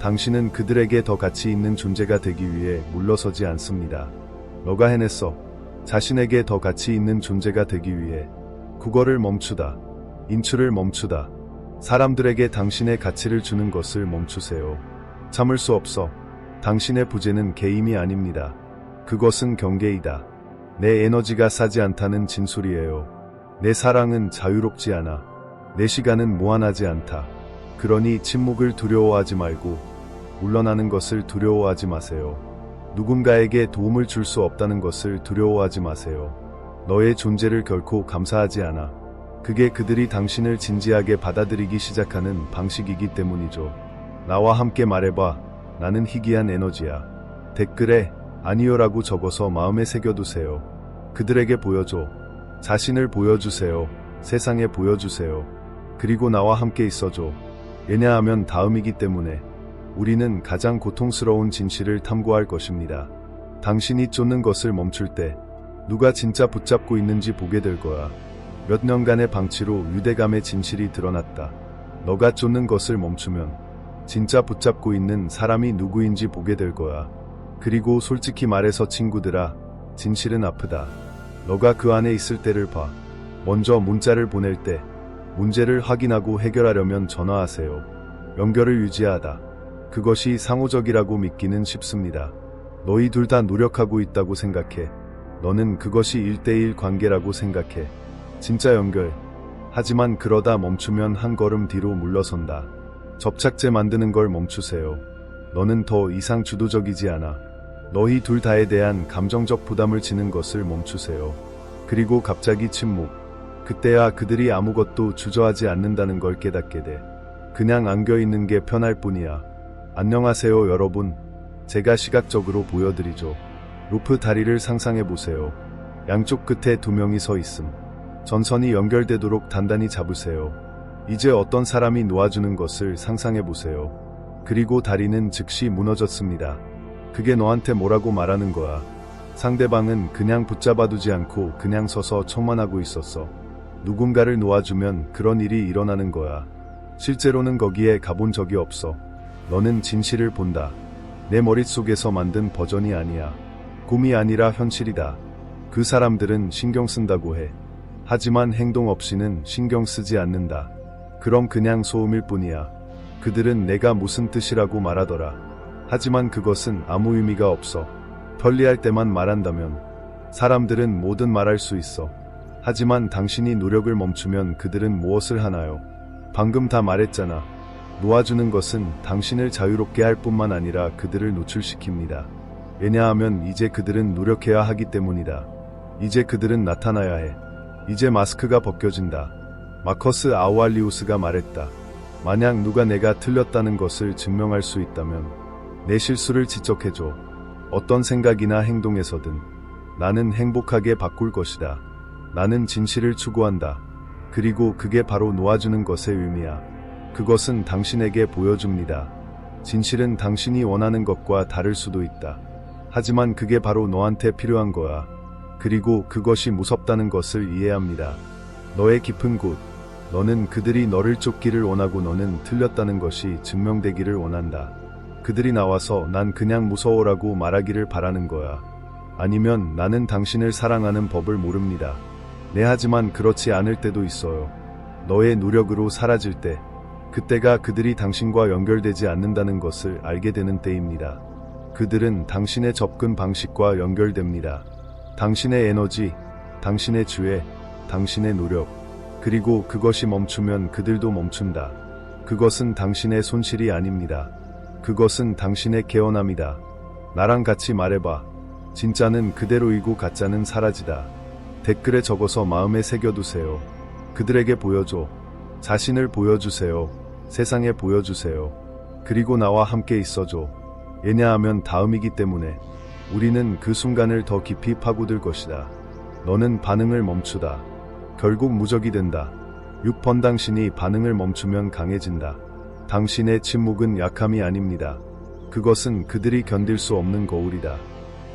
당신은 그들에게 더 가치 있는 존재가 되기 위해 물러서지 않습니다. 너가 해냈어. 자신에게 더 가치 있는 존재가 되기 위해. 국어를 멈추다. 인출을 멈추다. 사람들에게 당신의 가치를 주는 것을 멈추세요. 참을 수 없어. 당신의 부재는 게임이 아닙니다. 그것은 경계이다. 내 에너지가 싸지 않다는 진술이에요. 내 사랑은 자유롭지 않아. 내 시간은 무한하지 않다. 그러니 침묵을 두려워하지 말고 물러나는 것을 두려워하지 마세요. 누군가에게 도움을 줄 수 없다는 것을 두려워하지 마세요. 너의 존재를 결코 감사하지 않아. 그게 그들이 당신을 진지하게 받아들이기 시작하는 방식이기 때문이죠. 나와 함께 말해봐. 나는 희귀한 에너지야. 댓글에 아니요라고 적어서 마음에 새겨두세요. 그들에게 보여줘. 자신을 보여주세요. 세상에 보여주세요. 그리고 나와 함께 있어줘. 왜냐하면 다음이기 때문에 우리는 가장 고통스러운 진실을 탐구할 것입니다. 당신이 쫓는 것을 멈출 때 누가 진짜 붙잡고 있는지 보게 될 거야. 몇 년간의 방치로 유대감의 진실이 드러났다. 너가 쫓는 것을 멈추면 진짜 붙잡고 있는 사람이 누구인지 보게 될 거야. 그리고 솔직히 말해서 친구들아, 진실은 아프다. 너가 그 안에 있을 때를 봐. 먼저 문자를 보낼 때 문제를 확인하고 해결하려면 전화하세요. 연결을 유지하다. 그것이 상호적이라고 믿기는 쉽습니다. 너희 둘 다 노력하고 있다고 생각해. 너는 그것이 1대1 관계라고 생각해. 진짜 연결. 하지만 그러다 멈추면 한 걸음 뒤로 물러선다. 접착제 만드는 걸 멈추세요. 너는 더 이상 주도적이지 않아. 너희 둘 다에 대한 감정적 부담을 지는 것을 멈추세요. 그리고 갑자기 침묵. 그때야 그들이 아무것도 주저하지 않는다는 걸 깨닫게 돼. 그냥 안겨있는 게 편할 뿐이야. 안녕하세요 여러분. 제가 시각적으로 보여드리죠. 루프 다리를 상상해보세요. 양쪽 끝에 두 명이 서 있음. 전선이 연결되도록 단단히 잡으세요. 이제 어떤 사람이 놓아주는 것을 상상해보세요. 그리고 다리는 즉시 무너졌습니다. 그게 너한테 뭐라고 말하는 거야. 상대방은 그냥 붙잡아두지 않고 그냥 서서 척만하고 있었어. 누군가를 놓아주면 그런 일이 일어나는 거야. 실제로는 거기에 가본 적이 없어. 너는 진실을 본다. 내 머릿속에서 만든 버전이 아니야. 꿈이 아니라 현실이다. 그 사람들은 신경 쓴다고 해. 하지만 행동 없이는 신경 쓰지 않는다. 그럼 그냥 소음일 뿐이야. 그들은 내가 무슨 뜻이라고 말하더라. 하지만 그것은 아무 의미가 없어. 편리할 때만 말한다면 사람들은 뭐든 말할 수 있어. 하지만 당신이 노력을 멈추면 그들은 무엇을 하나요? 방금 다 말했잖아. 놓아주는 것은 당신을 자유롭게 할 뿐만 아니라 그들을 노출시킵니다. 왜냐하면 이제 그들은 노력해야 하기 때문이다. 이제 그들은 나타나야 해. 이제 마스크가 벗겨진다. 마커스 아우알리우스가 말했다. 만약 누가 내가 틀렸다는 것을 증명할 수 있다면 내 실수를 지적해줘. 어떤 생각이나 행동에서든 나는 행복하게 바꿀 것이다. 나는 진실을 추구한다. 그리고 그게 바로 놓아주는 것의 의미야. 그것은 당신에게 보여줍니다. 진실은 당신이 원하는 것과 다를 수도 있다. 하지만 그게 바로 너한테 필요한 거야. 그리고 그것이 무섭다는 것을 이해합니다. 너의 깊은 곳. 너는 그들이 너를 쫓기를 원하고 너는 틀렸다는 것이 증명되기를 원한다. 그들이 나와서 난 그냥 무서워라고 말하기를 바라는 거야. 아니면 나는 당신을 사랑하는 법을 모릅니다. 네, 하지만 그렇지 않을 때도 있어요. 너의 노력으로 사라질 때, 그때가 그들이 당신과 연결되지 않는다는 것을 알게 되는 때입니다. 그들은 당신의 접근 방식과 연결됩니다. 당신의 에너지, 당신의 지혜, 당신의 노력, 그리고 그것이 멈추면 그들도 멈춘다. 그것은 당신의 손실이 아닙니다. 그것은 당신의 개헌함이다. 나랑 같이 말해봐. 진짜는 그대로이고 가짜는 사라지다. 댓글에 적어서 마음에 새겨두세요. 그들에게 보여줘. 자신을 보여주세요. 세상에 보여주세요. 그리고 나와 함께 있어줘. 왜냐하면 다음이기 때문에 우리는 그 순간을 더 깊이 파고들 것이다. 너는 반응을 멈추다. 결국 무적이 된다. 6번 당신이 반응을 멈추면 강해진다. 당신의 침묵은 약함이 아닙니다. 그것은 그들이 견딜 수 없는 거울이다.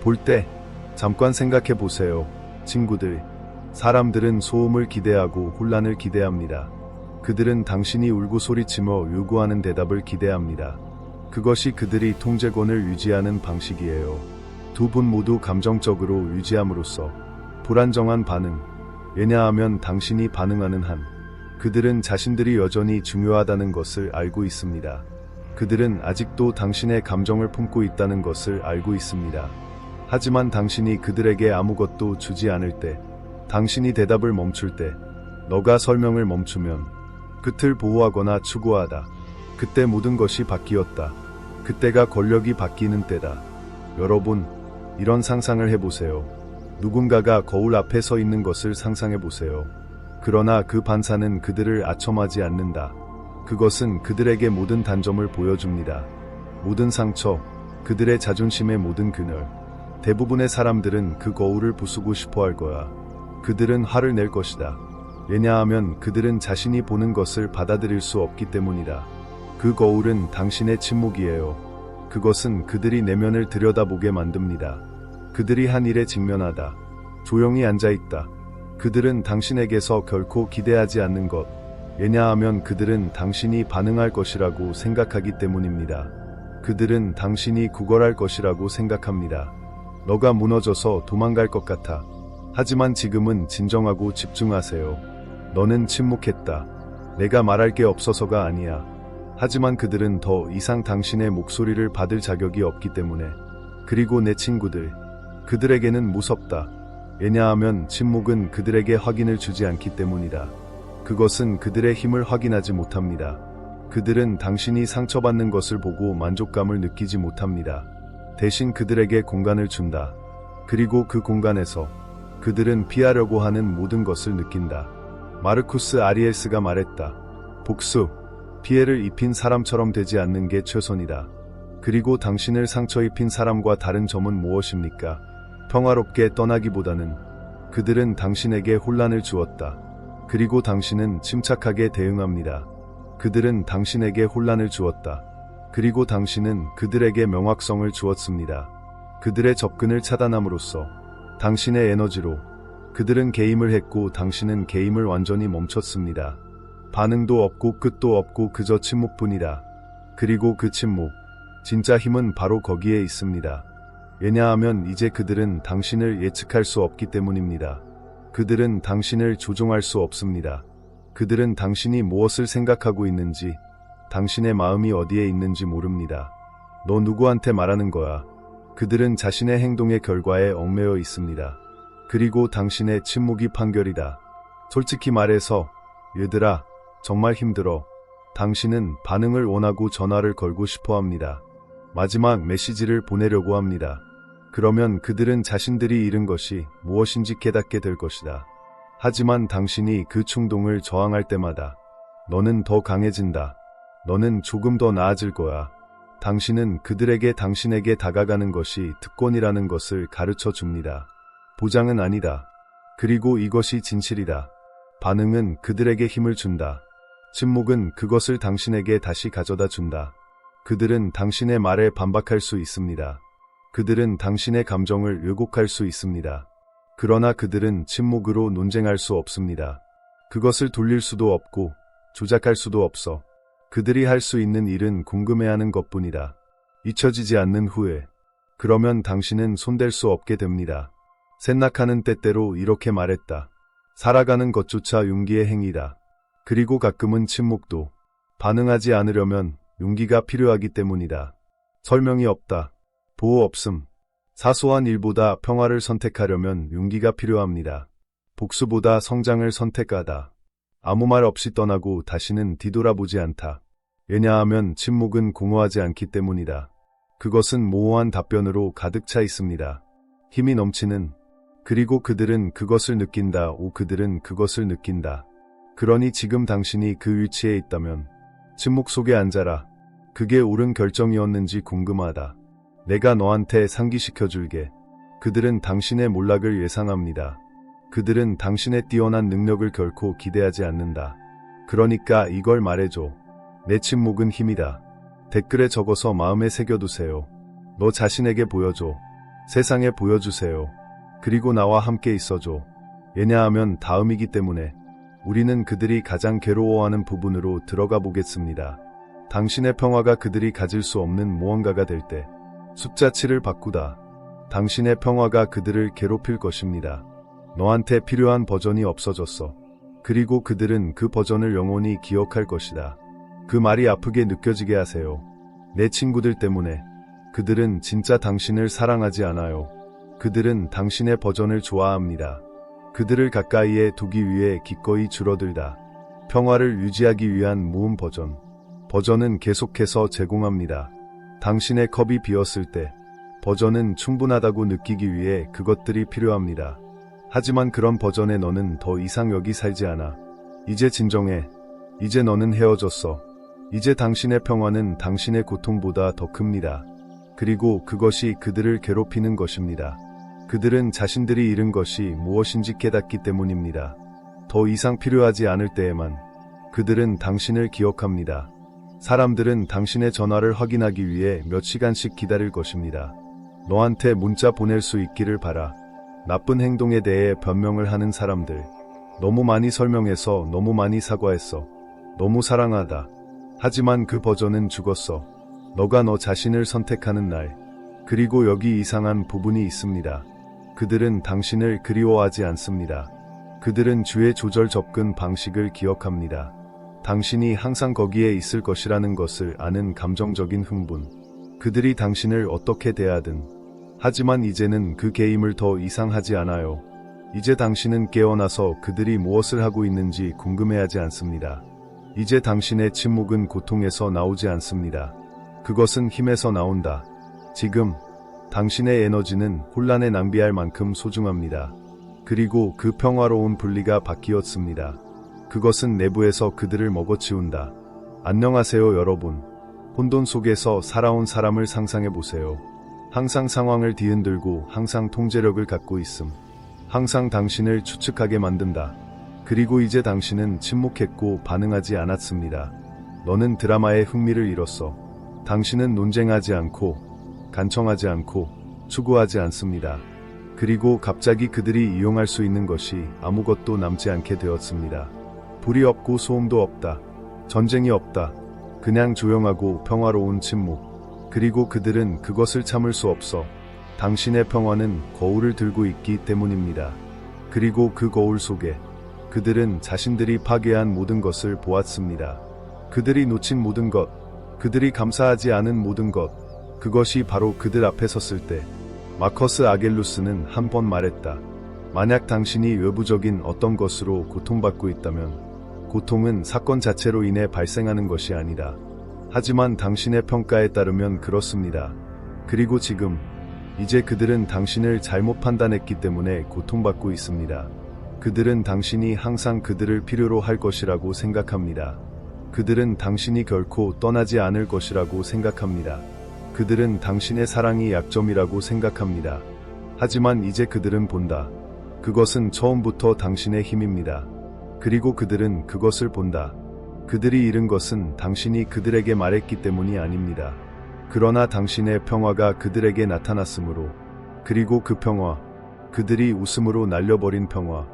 볼 때 잠깐 생각해 보세요. 친구들, 사람들은 소음을 기대하고 혼란을 기대합니다. 그들은 당신이 울고 소리치며 요구하는 대답을 기대합니다. 그것이 그들이 통제권을 유지하는 방식이에요. 두 분 모두 감정적으로 유지함으로써 불안정한 반응. 왜냐하면 당신이 반응하는 한 그들은 자신들이 여전히 중요하다는 것을 알고 있습니다. 그들은 아직도 당신의 감정을 품고 있다는 것을 알고 있습니다. 하지만 당신이 그들에게 아무것도 주지 않을 때, 당신이 대답을 멈출 때, 너가 설명을 멈추면 끝을 보호하거나 추구하다. 그때 모든 것이 바뀌었다. 그때가 권력이 바뀌는 때다. 여러분, 이런 상상을 해보세요. 누군가가 거울 앞에 서 있는 것을 상상해보세요. 그러나 그 반사는 그들을 아첨하지 않는다. 그것은 그들에게 모든 단점을 보여줍니다. 모든 상처, 그들의 자존심의 모든 그늘. 대부분의 사람들은 그 거울을 부수고 싶어 할 거야. 그들은 화를 낼 것이다. 왜냐하면 그들은 자신이 보는 것을 받아들일 수 없기 때문이다. 그 거울은 당신의 침묵이에요. 그것은 그들이 내면을 들여다보게 만듭니다. 그들이 한 일에 직면하다. 조용히 앉아있다. 그들은 당신에게서 결코 기대하지 않는 것. 왜냐하면 그들은 당신이 반응할 것이라고 생각하기 때문입니다. 그들은 당신이 구걸할 것이라고 생각합니다. 너가 무너져서 도망갈 것 같아. 하지만 지금은 진정하고 집중하세요. 너는 침묵했다. 내가 말할 게 없어서가 아니야. 하지만 그들은 더 이상 당신의 목소리를 받을 자격이 없기 때문에. 그리고 내 친구들, 그들에게는 무섭다. 왜냐하면 침묵은 그들에게 확인을 주지 않기 때문이다. 그것은 그들의 힘을 확인하지 못합니다. 그들은 당신이 상처받는 것을 보고 만족감을 느끼지 못합니다. 대신 그들에게 공간을 준다. 그리고 그 공간에서 그들은 피하려고 하는 모든 것을 느낀다. 마르쿠스 아리에스가 말했다. 복수, 피해를 입힌 사람처럼 되지 않는 게 최선이다. 그리고 당신을 상처 입힌 사람과 다른 점은 무엇입니까? 평화롭게 떠나기보다는 그들은 당신에게 혼란을 주었다. 그리고 당신은 침착하게 대응합니다. 그들은 당신에게 혼란을 주었다. 그리고 당신은 그들에게 명확성을 주었습니다. 그들의 접근을 차단함으로써 당신의 에너지로 그들은 개임을 했고 당신은 개임을 완전히 멈췄습니다. 반응도 없고 끝도 없고 그저 침묵뿐이다. 그리고 그 침묵, 진짜 힘은 바로 거기에 있습니다. 왜냐하면 이제 그들은 당신을 예측할 수 없기 때문입니다. 그들은 당신을 조종할 수 없습니다. 그들은 당신이 무엇을 생각하고 있는지, 당신의 마음이 어디에 있는지 모릅니다. 너 누구한테 말하는 거야? 그들은 자신의 행동의 결과에 얽매여 있습니다. 그리고 당신의 침묵이 판결이다. 솔직히 말해서, 얘들아, 정말 힘들어. 당신은 반응을 원하고 전화를 걸고 싶어 합니다. 마지막 메시지를 보내려고 합니다. 그러면 그들은 자신들이 잃은 것이 무엇인지 깨닫게 될 것이다. 하지만 당신이 그 충동을 저항할 때마다 너는 더 강해진다. 너는 조금 더 나아질 거야. 당신은 그들에게 당신에게 다가가는 것이 특권이라는 것을 가르쳐 줍니다. 보장은 아니다. 그리고 이것이 진실이다. 반응은 그들에게 힘을 준다. 침묵은 그것을 당신에게 다시 가져다 준다. 그들은 당신의 말에 반박할 수 있습니다. 그들은 당신의 감정을 왜곡할 수 있습니다. 그러나 그들은 침묵으로 논쟁할 수 없습니다. 그것을 돌릴 수도 없고 조작할 수도 없어. 그들이 할 수 있는 일은 궁금해하는 것뿐이다. 잊혀지지 않는 후회. 그러면 당신은 손댈 수 없게 됩니다. 셋낙하는 때때로 이렇게 말했다. 살아가는 것조차 용기의 행위다. 그리고 가끔은 침묵도 반응하지 않으려면 용기가 필요하기 때문이다. 설명이 없다. 보호 없음. 사소한 일보다 평화를 선택하려면 용기가 필요합니다. 복수보다 성장을 선택하다. 아무 말 없이 떠나고 다시는 뒤돌아보지 않다. 왜냐하면 침묵은 공허하지 않기 때문이다. 그것은 모호한 답변으로 가득 차 있습니다. 힘이 넘치는, 그리고 그들은 그것을 느낀다. 그들은 그것을 느낀다. 그러니 지금 당신이 그 위치에 있다면 침묵 속에 앉아라. 그게 옳은 결정이었는지 궁금하다. 내가 너한테 상기시켜줄게. 그들은 당신의 몰락을 예상합니다. 그들은 당신의 뛰어난 능력을 결코 기대하지 않는다. 그러니까 이걸 말해줘. 내 침묵은 힘이다. 댓글에 적어서 마음에 새겨두세요. 너 자신에게 보여줘. 세상에 보여주세요. 그리고 나와 함께 있어줘. 왜냐하면 다음이기 때문에. 우리는 그들이 가장 괴로워하는 부분으로 들어가 보겠습니다. 당신의 평화가 그들이 가질 수 없는 무언가가 될 때 숫자 7을 바꾸다. 당신의 평화가 그들을 괴롭힐 것입니다. 너한테 필요한 버전이 없어졌어. 그리고 그들은 그 버전을 영원히 기억할 것이다. 그 말이 아프게 느껴지게 하세요. 내 친구들 때문에. 그들은 진짜 당신을 사랑하지 않아요. 그들은 당신의 버전을 좋아합니다. 그들을 가까이에 두기 위해 기꺼이 줄어들다. 평화를 유지하기 위한 모음 버전. 버전은 계속해서 제공합니다. 당신의 컵이 비었을 때 버전은 충분하다고 느끼기 위해 그것들이 필요합니다. 하지만 그런 버전의 너는 더 이상 여기 살지 않아. 이제 진정해. 이제 너는 헤어졌어. 이제 당신의 평화는 당신의 고통보다 더 큽니다. 그리고 그것이 그들을 괴롭히는 것입니다. 그들은 자신들이 잃은 것이 무엇인지 깨닫기 때문입니다. 더 이상 필요하지 않을 때에만 그들은 당신을 기억합니다. 사람들은 당신의 전화를 확인하기 위해 몇 시간씩 기다릴 것입니다. 너한테 문자 보낼 수 있기를 바라. 나쁜 행동에 대해 변명을 하는 사람들. 너무 많이 설명해서 너무 많이 사과했어. 너무 사랑하다. 하지만 그 버전은 죽었어. 너가 너 자신을 선택하는 날. 그리고 여기 이상한 부분이 있습니다. 그들은 당신을 그리워하지 않습니다. 그들은 주의 조절 접근 방식을 기억합니다. 당신이 항상 거기에 있을 것이라는 것을 아는 감정적인 흥분. 그들이 당신을 어떻게 대하든. 하지만 이제는 그 게임을 더 이상 하지 않아요. 이제 당신은 깨어나서 그들이 무엇을 하고 있는지 궁금해하지 않습니다. 이제 당신의 침묵은 고통에서 나오지 않습니다. 그것은 힘에서 나온다. 지금 당신의 에너지는 혼란에 낭비할 만큼 소중합니다. 그리고 그 평화로운 분리가 바뀌었습니다. 그것은 내부에서 그들을 먹어치운다. 안녕하세요 여러분. 혼돈 속에서 살아온 사람을 상상해보세요. 항상 상황을 뒤흔들고 항상 통제력을 갖고 있음. 항상 당신을 추측하게 만든다. 그리고 이제 당신은 침묵했고 반응하지 않았습니다. 너는 드라마의 흥미를 잃었어. 당신은 논쟁하지 않고 간청하지 않고 추구하지 않습니다. 그리고 갑자기 그들이 이용할 수 있는 것이 아무것도 남지 않게 되었습니다. 불이 없고 소음도 없다. 전쟁이 없다. 그냥 조용하고 평화로운 침묵. 그리고 그들은 그것을 참을 수 없어. 당신의 평화는 거울을 들고 있기 때문입니다. 그리고 그 거울 속에 그들은 자신들이 파괴한 모든 것을 보았습니다. 그들이 놓친 모든 것, 그들이 감사하지 않은 모든 것, 그것이 바로 그들 앞에 섰을 때 마커스 아겔루스는 한 번 말했다. 만약 당신이 외부적인 어떤 것으로 고통받고 있다면 고통은 사건 자체로 인해 발생하는 것이 아니다. 하지만 당신의 평가에 따르면 그렇습니다. 그리고 지금 이제 그들은 당신을 잘못 판단했기 때문에 고통받고 있습니다. 그들은 당신이 항상 그들을 필요로 할 것이라고 생각합니다. 그들은 당신이 결코 떠나지 않을 것이라고 생각합니다. 그들은 당신의 사랑이 약점이라고 생각합니다. 하지만 이제 그들은 본다. 그것은 처음부터 당신의 힘입니다. 그리고 그들은 그것을 본다. 그들이 잃은 것은 당신이 그들에게 말했기 때문이 아닙니다. 그러나 당신의 평화가 그들에게 나타났으므로, 그리고 그 평화, 그들이 웃음으로 날려버린 평화,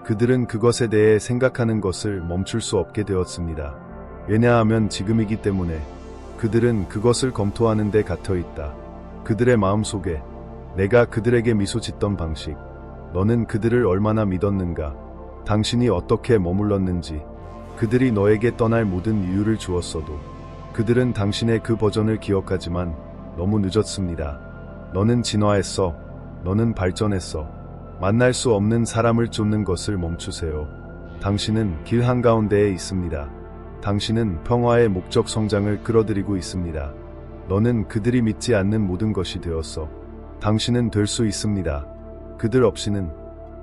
그들은 그것에 대해 생각하는 것을 멈출 수 없게 되었습니다. 왜냐하면 지금이기 때문에 그들은 그것을 검토하는 데 갇혀있다. 그들의 마음속에 내가 그들에게 미소 짓던 방식, 너는 그들을 얼마나 믿었는가, 당신이 어떻게 머물렀는지, 그들이 너에게 떠날 모든 이유를 주었어도 그들은 당신의 그 버전을 기억하지만 너무 늦었습니다. 너는 진화했어. 너는 발전했어. 만날 수 없는 사람을 쫓는 것을 멈추세요. 당신은 길 한가운데에 있습니다. 당신은 평화의 목적 성장을 끌어들이고 있습니다. 너는 그들이 믿지 않는 모든 것이 되었어. 당신은 될 수 있습니다. 그들 없이는.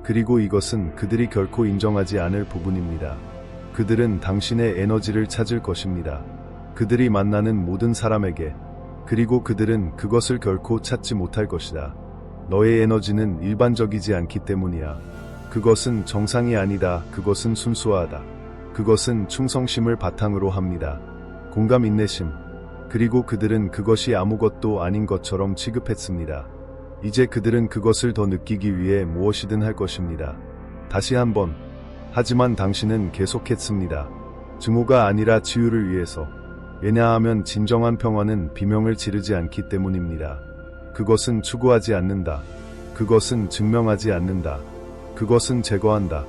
그리고 이것은 그들이 결코 인정하지 않을 부분입니다. 그들은 당신의 에너지를 찾을 것입니다. 그들이 만나는 모든 사람에게. 그리고 그들은 그것을 결코 찾지 못할 것이다. 너의 에너지는 일반적이지 않기 때문이야. 그것은 정상이 아니다. 그것은 순수하다. 그것은 충성심을 바탕으로 합니다. 공감, 인내심. 그리고 그들은 그것이 아무것도 아닌 것처럼 취급했습니다. 이제 그들은 그것을 더 느끼기 위해 무엇이든 할 것입니다. 다시 한번. 하지만 당신은 계속했습니다. 증오가 아니라 치유를 위해서. 왜냐하면 진정한 평화는 비명을 지르지 않기 때문입니다. 그것은 추구하지 않는다. 그것은 증명하지 않는다. 그것은 제거한다.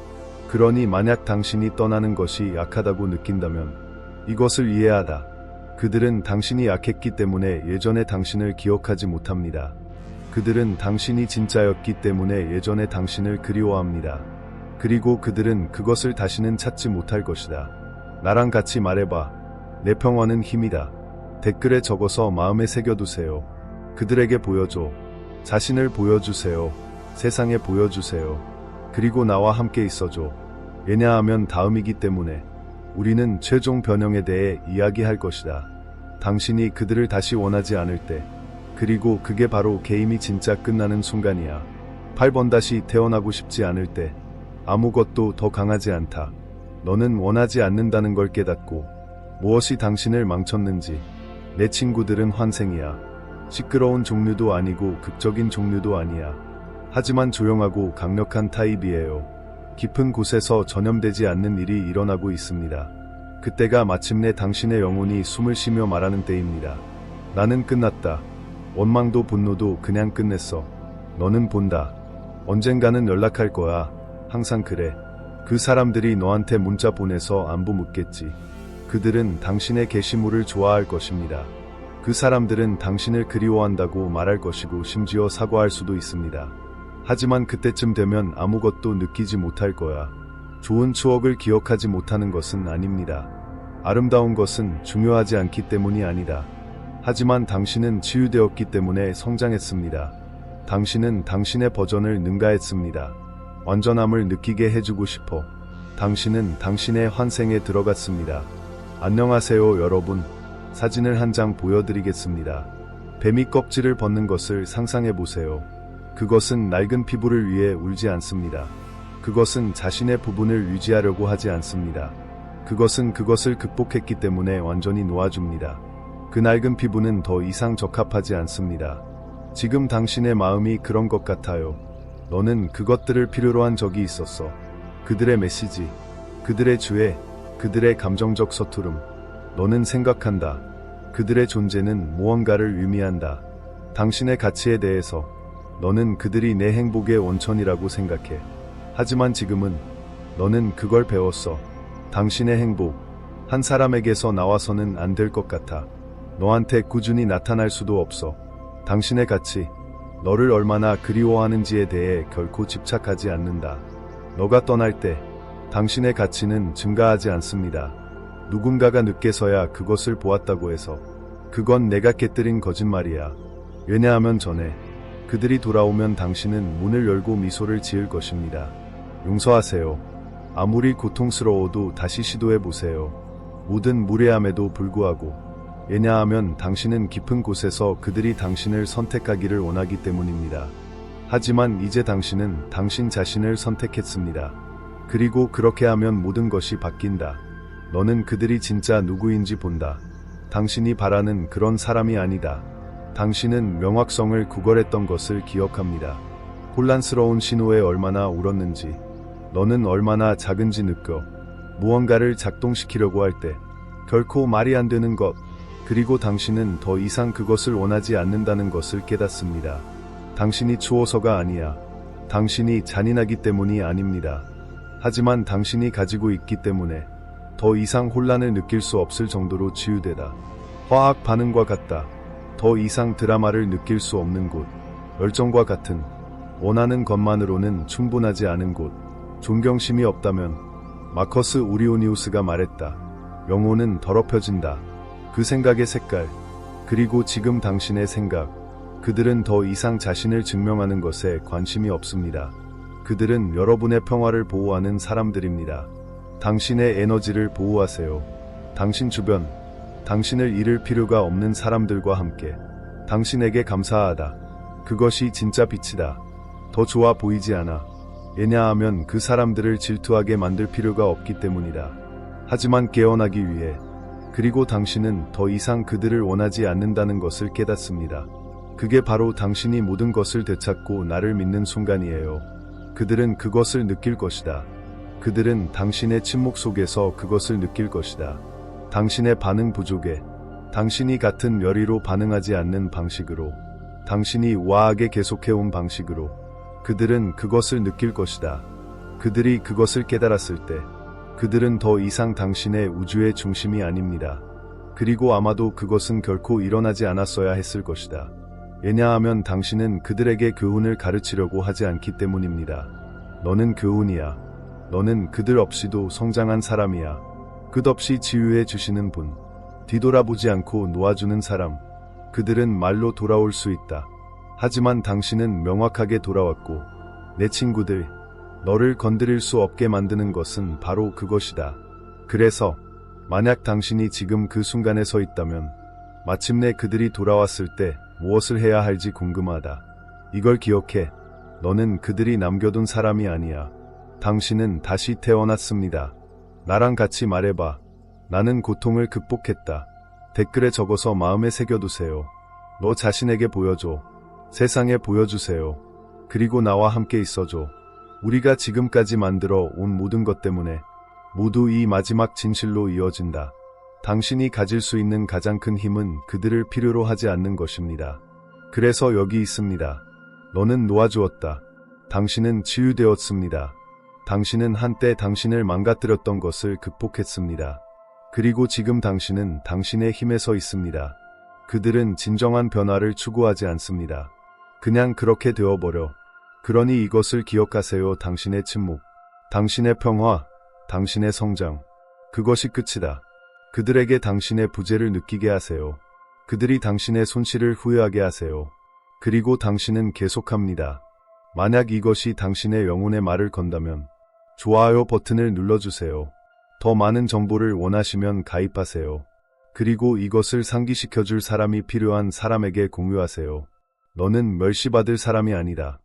그러니 만약 당신이 떠나는 것이 약하다고 느낀다면 이것을 이해하다. 그들은 당신이 약했기 때문에 예전의 당신을 기억하지 못합니다. 그들은 당신이 진짜였기 때문에 예전의 당신을 그리워합니다. 그리고 그들은 그것을 다시는 찾지 못할 것이다. 나랑 같이 말해봐. 내 평화는 힘이다. 댓글에 적어서 마음에 새겨두세요. 그들에게 보여줘. 자신을 보여주세요. 세상에 보여주세요. 그리고 나와 함께 있어줘. 왜냐하면 다음이기 때문에. 우리는 최종 변형에 대해 이야기할 것이다. 당신이 그들을 다시 원하지 않을 때. 그리고 그게 바로 게임이 진짜 끝나는 순간이야. 8번 다시 태어나고 싶지 않을 때. 아무것도 더 강하지 않다. 너는 원하지 않는다는 걸 깨닫고 무엇이 당신을 망쳤는지. 내 친구들은 환생이야. 시끄러운 종류도 아니고 극적인 종류도 아니야. 하지만 조용하고 강력한 타입이에요. 깊은 곳에서 전염되지 않는 일이 일어나고 있습니다. 그때가 마침내 당신의 영혼이 숨을 쉬며 말하는 때입니다. 나는 끝났다. 원망도 분노도 그냥 끝냈어. 너는 본다. 언젠가는 연락할 거야. 항상 그래. 그 사람들이 너한테 문자 보내서 안부 묻겠지. 그들은 당신의 게시물을 좋아할 것입니다. 그 사람들은 당신을 그리워한다고 말할 것이고 심지어 사과할 수도 있습니다. 하지만 그때쯤 되면 아무것도 느끼지 못할 거야. 좋은 추억을 기억하지 못하는 것은 아닙니다. 아름다운 것은 중요하지 않기 때문이 아니다. 하지만 당신은 치유되었기 때문에 성장했습니다. 당신은 당신의 버전을 능가했습니다. 완전함을 느끼게 해주고 싶어. 당신은 당신의 환생에 들어갔습니다. 안녕하세요, 여러분. 사진을 한 장 보여드리겠습니다. 뱀이 껍질을 벗는 것을 상상해보세요. 그것은 낡은 피부를 위해 울지 않습니다. 그것은 자신의 부분을 유지하려고 하지 않습니다. 그것은 그것을 극복했기 때문에 완전히 놓아줍니다. 그 낡은 피부는 더 이상 적합하지 않습니다. 지금 당신의 마음이 그런 것 같아요. 너는 그것들을 필요로 한 적이 있었어. 그들의 메시지, 그들의 주의, 그들의 감정적 서투름. 너는 생각한다. 그들의 존재는 무언가를 의미한다. 당신의 가치에 대해서. 너는 그들이 내 행복의 원천이라고 생각해. 하지만 지금은 너는 그걸 배웠어. 당신의 행복, 한 사람에게서 나와서는 안 될 것 같아. 너한테 꾸준히 나타날 수도 없어. 당신의 가치, 너를 얼마나 그리워하는지에 대해 결코 집착하지 않는다. 너가 떠날 때 당신의 가치는 증가하지 않습니다. 누군가가 늦게서야 그것을 보았다고 해서. 그건 내가 깨뜨린 거짓말이야. 왜냐하면 전에 그들이 돌아오면 당신은 문을 열고 미소를 지을 것입니다. 용서하세요. 아무리 고통스러워도 다시 시도해보세요. 모든 무례함에도 불구하고. 왜냐하면 당신은 깊은 곳에서 그들이 당신을 선택하기를 원하기 때문입니다. 하지만 이제 당신은 당신 자신을 선택했습니다. 그리고 그렇게 하면 모든 것이 바뀐다. 너는 그들이 진짜 누구인지 본다. 당신이 바라는 그런 사람이 아니다. 당신은 명확성을 구걸했던 것을 기억합니다. 혼란스러운 신호에 얼마나 울었는지, 너는 얼마나 작은지 느껴. 무언가를 작동시키려고 할 때 결코 말이 안 되는 것, 그리고 당신은 더 이상 그것을 원하지 않는다는 것을 깨닫습니다. 당신이 추워서가 아니야. 당신이 잔인하기 때문이 아닙니다. 하지만 당신이 가지고 있기 때문에 더 이상 혼란을 느낄 수 없을 정도로 치유되다. 화학 반응과 같다. 더 이상 드라마를 느낄 수 없는 곳. 열정과 같은, 원하는 것만으로는 충분하지 않은 곳. 존경심이 없다면, 마커스 우리오니우스가 말했다. 영혼은 더럽혀진다. 그 생각의 색깔, 그리고 지금 당신의 생각, 그들은 더 이상 자신을 증명하는 것에 관심이 없습니다. 그들은 여러분의 평화를 보호하는 사람들입니다. 당신의 에너지를 보호하세요. 당신 주변, 당신을 잃을 필요가 없는 사람들과 함께 당신에게 감사하다. 그것이 진짜 빛이다. 더 좋아 보이지 않아. 왜냐하면 그 사람들을 질투하게 만들 필요가 없기 때문이다. 하지만 깨어나기 위해, 그리고 당신은 더 이상 그들을 원하지 않는다는 것을 깨닫습니다. 그게 바로 당신이 모든 것을 되찾고 나를 믿는 순간이에요. 그들은 그것을 느낄 것이다. 그들은 당신의 침묵 속에서 그것을 느낄 것이다. 당신의 반응 부족에, 당신이 같은 열의로 반응하지 않는 방식으로, 당신이 우아하게 계속해온 방식으로, 그들은 그것을 느낄 것이다. 그들이 그것을 깨달았을 때, 그들은 더 이상 당신의 우주의 중심이 아닙니다. 그리고 아마도 그것은 결코 일어나지 않았어야 했을 것이다. 왜냐하면 당신은 그들에게 교훈을 가르치려고 하지 않기 때문입니다. 너는 교훈이야. 너는 그들 없이도 성장한 사람이야. 끝없이 치유해 주시는 분. 뒤돌아보지 않고 놓아주는 사람. 그들은 말로 돌아올 수 있다. 하지만 당신은 명확하게 돌아왔고, 내 친구들, 너를 건드릴 수 없게 만드는 것은 바로 그것이다. 그래서 만약 당신이 지금 그 순간에 서 있다면 마침내 그들이 돌아왔을 때 무엇을 해야 할지 궁금하다. 이걸 기억해. 너는 그들이 남겨둔 사람이 아니야. 당신은 다시 태어났습니다. 나랑 같이 말해봐. 나는 고통을 극복했다. 댓글에 적어서 마음에 새겨두세요. 너 자신에게 보여줘. 세상에 보여주세요. 그리고 나와 함께 있어줘. 우리가 지금까지 만들어 온 모든 것 때문에 모두 이 마지막 진실로 이어진다. 당신이 가질 수 있는 가장 큰 힘은 그들을 필요로 하지 않는 것입니다. 그래서 여기 있습니다. 너는 놓아주었다. 당신은 치유되었습니다. 당신은 한때 당신을 망가뜨렸던 것을 극복했습니다. 그리고 지금 당신은 당신의 힘에 서 있습니다. 그들은 진정한 변화를 추구하지 않습니다. 그냥 그렇게 되어버려. 그러니 이것을 기억하세요. 당신의 침묵, 당신의 평화, 당신의 성장. 그것이 끝이다. 그들에게 당신의 부재를 느끼게 하세요. 그들이 당신의 손실을 후회하게 하세요. 그리고 당신은 계속합니다. 만약 이것이 당신의 영혼의 말을 건다면 좋아요 버튼을 눌러주세요. 더 많은 정보를 원하시면 가입하세요. 그리고 이것을 상기시켜줄 사람이 필요한 사람에게 공유하세요. 너는 멸시받을 사람이 아니다.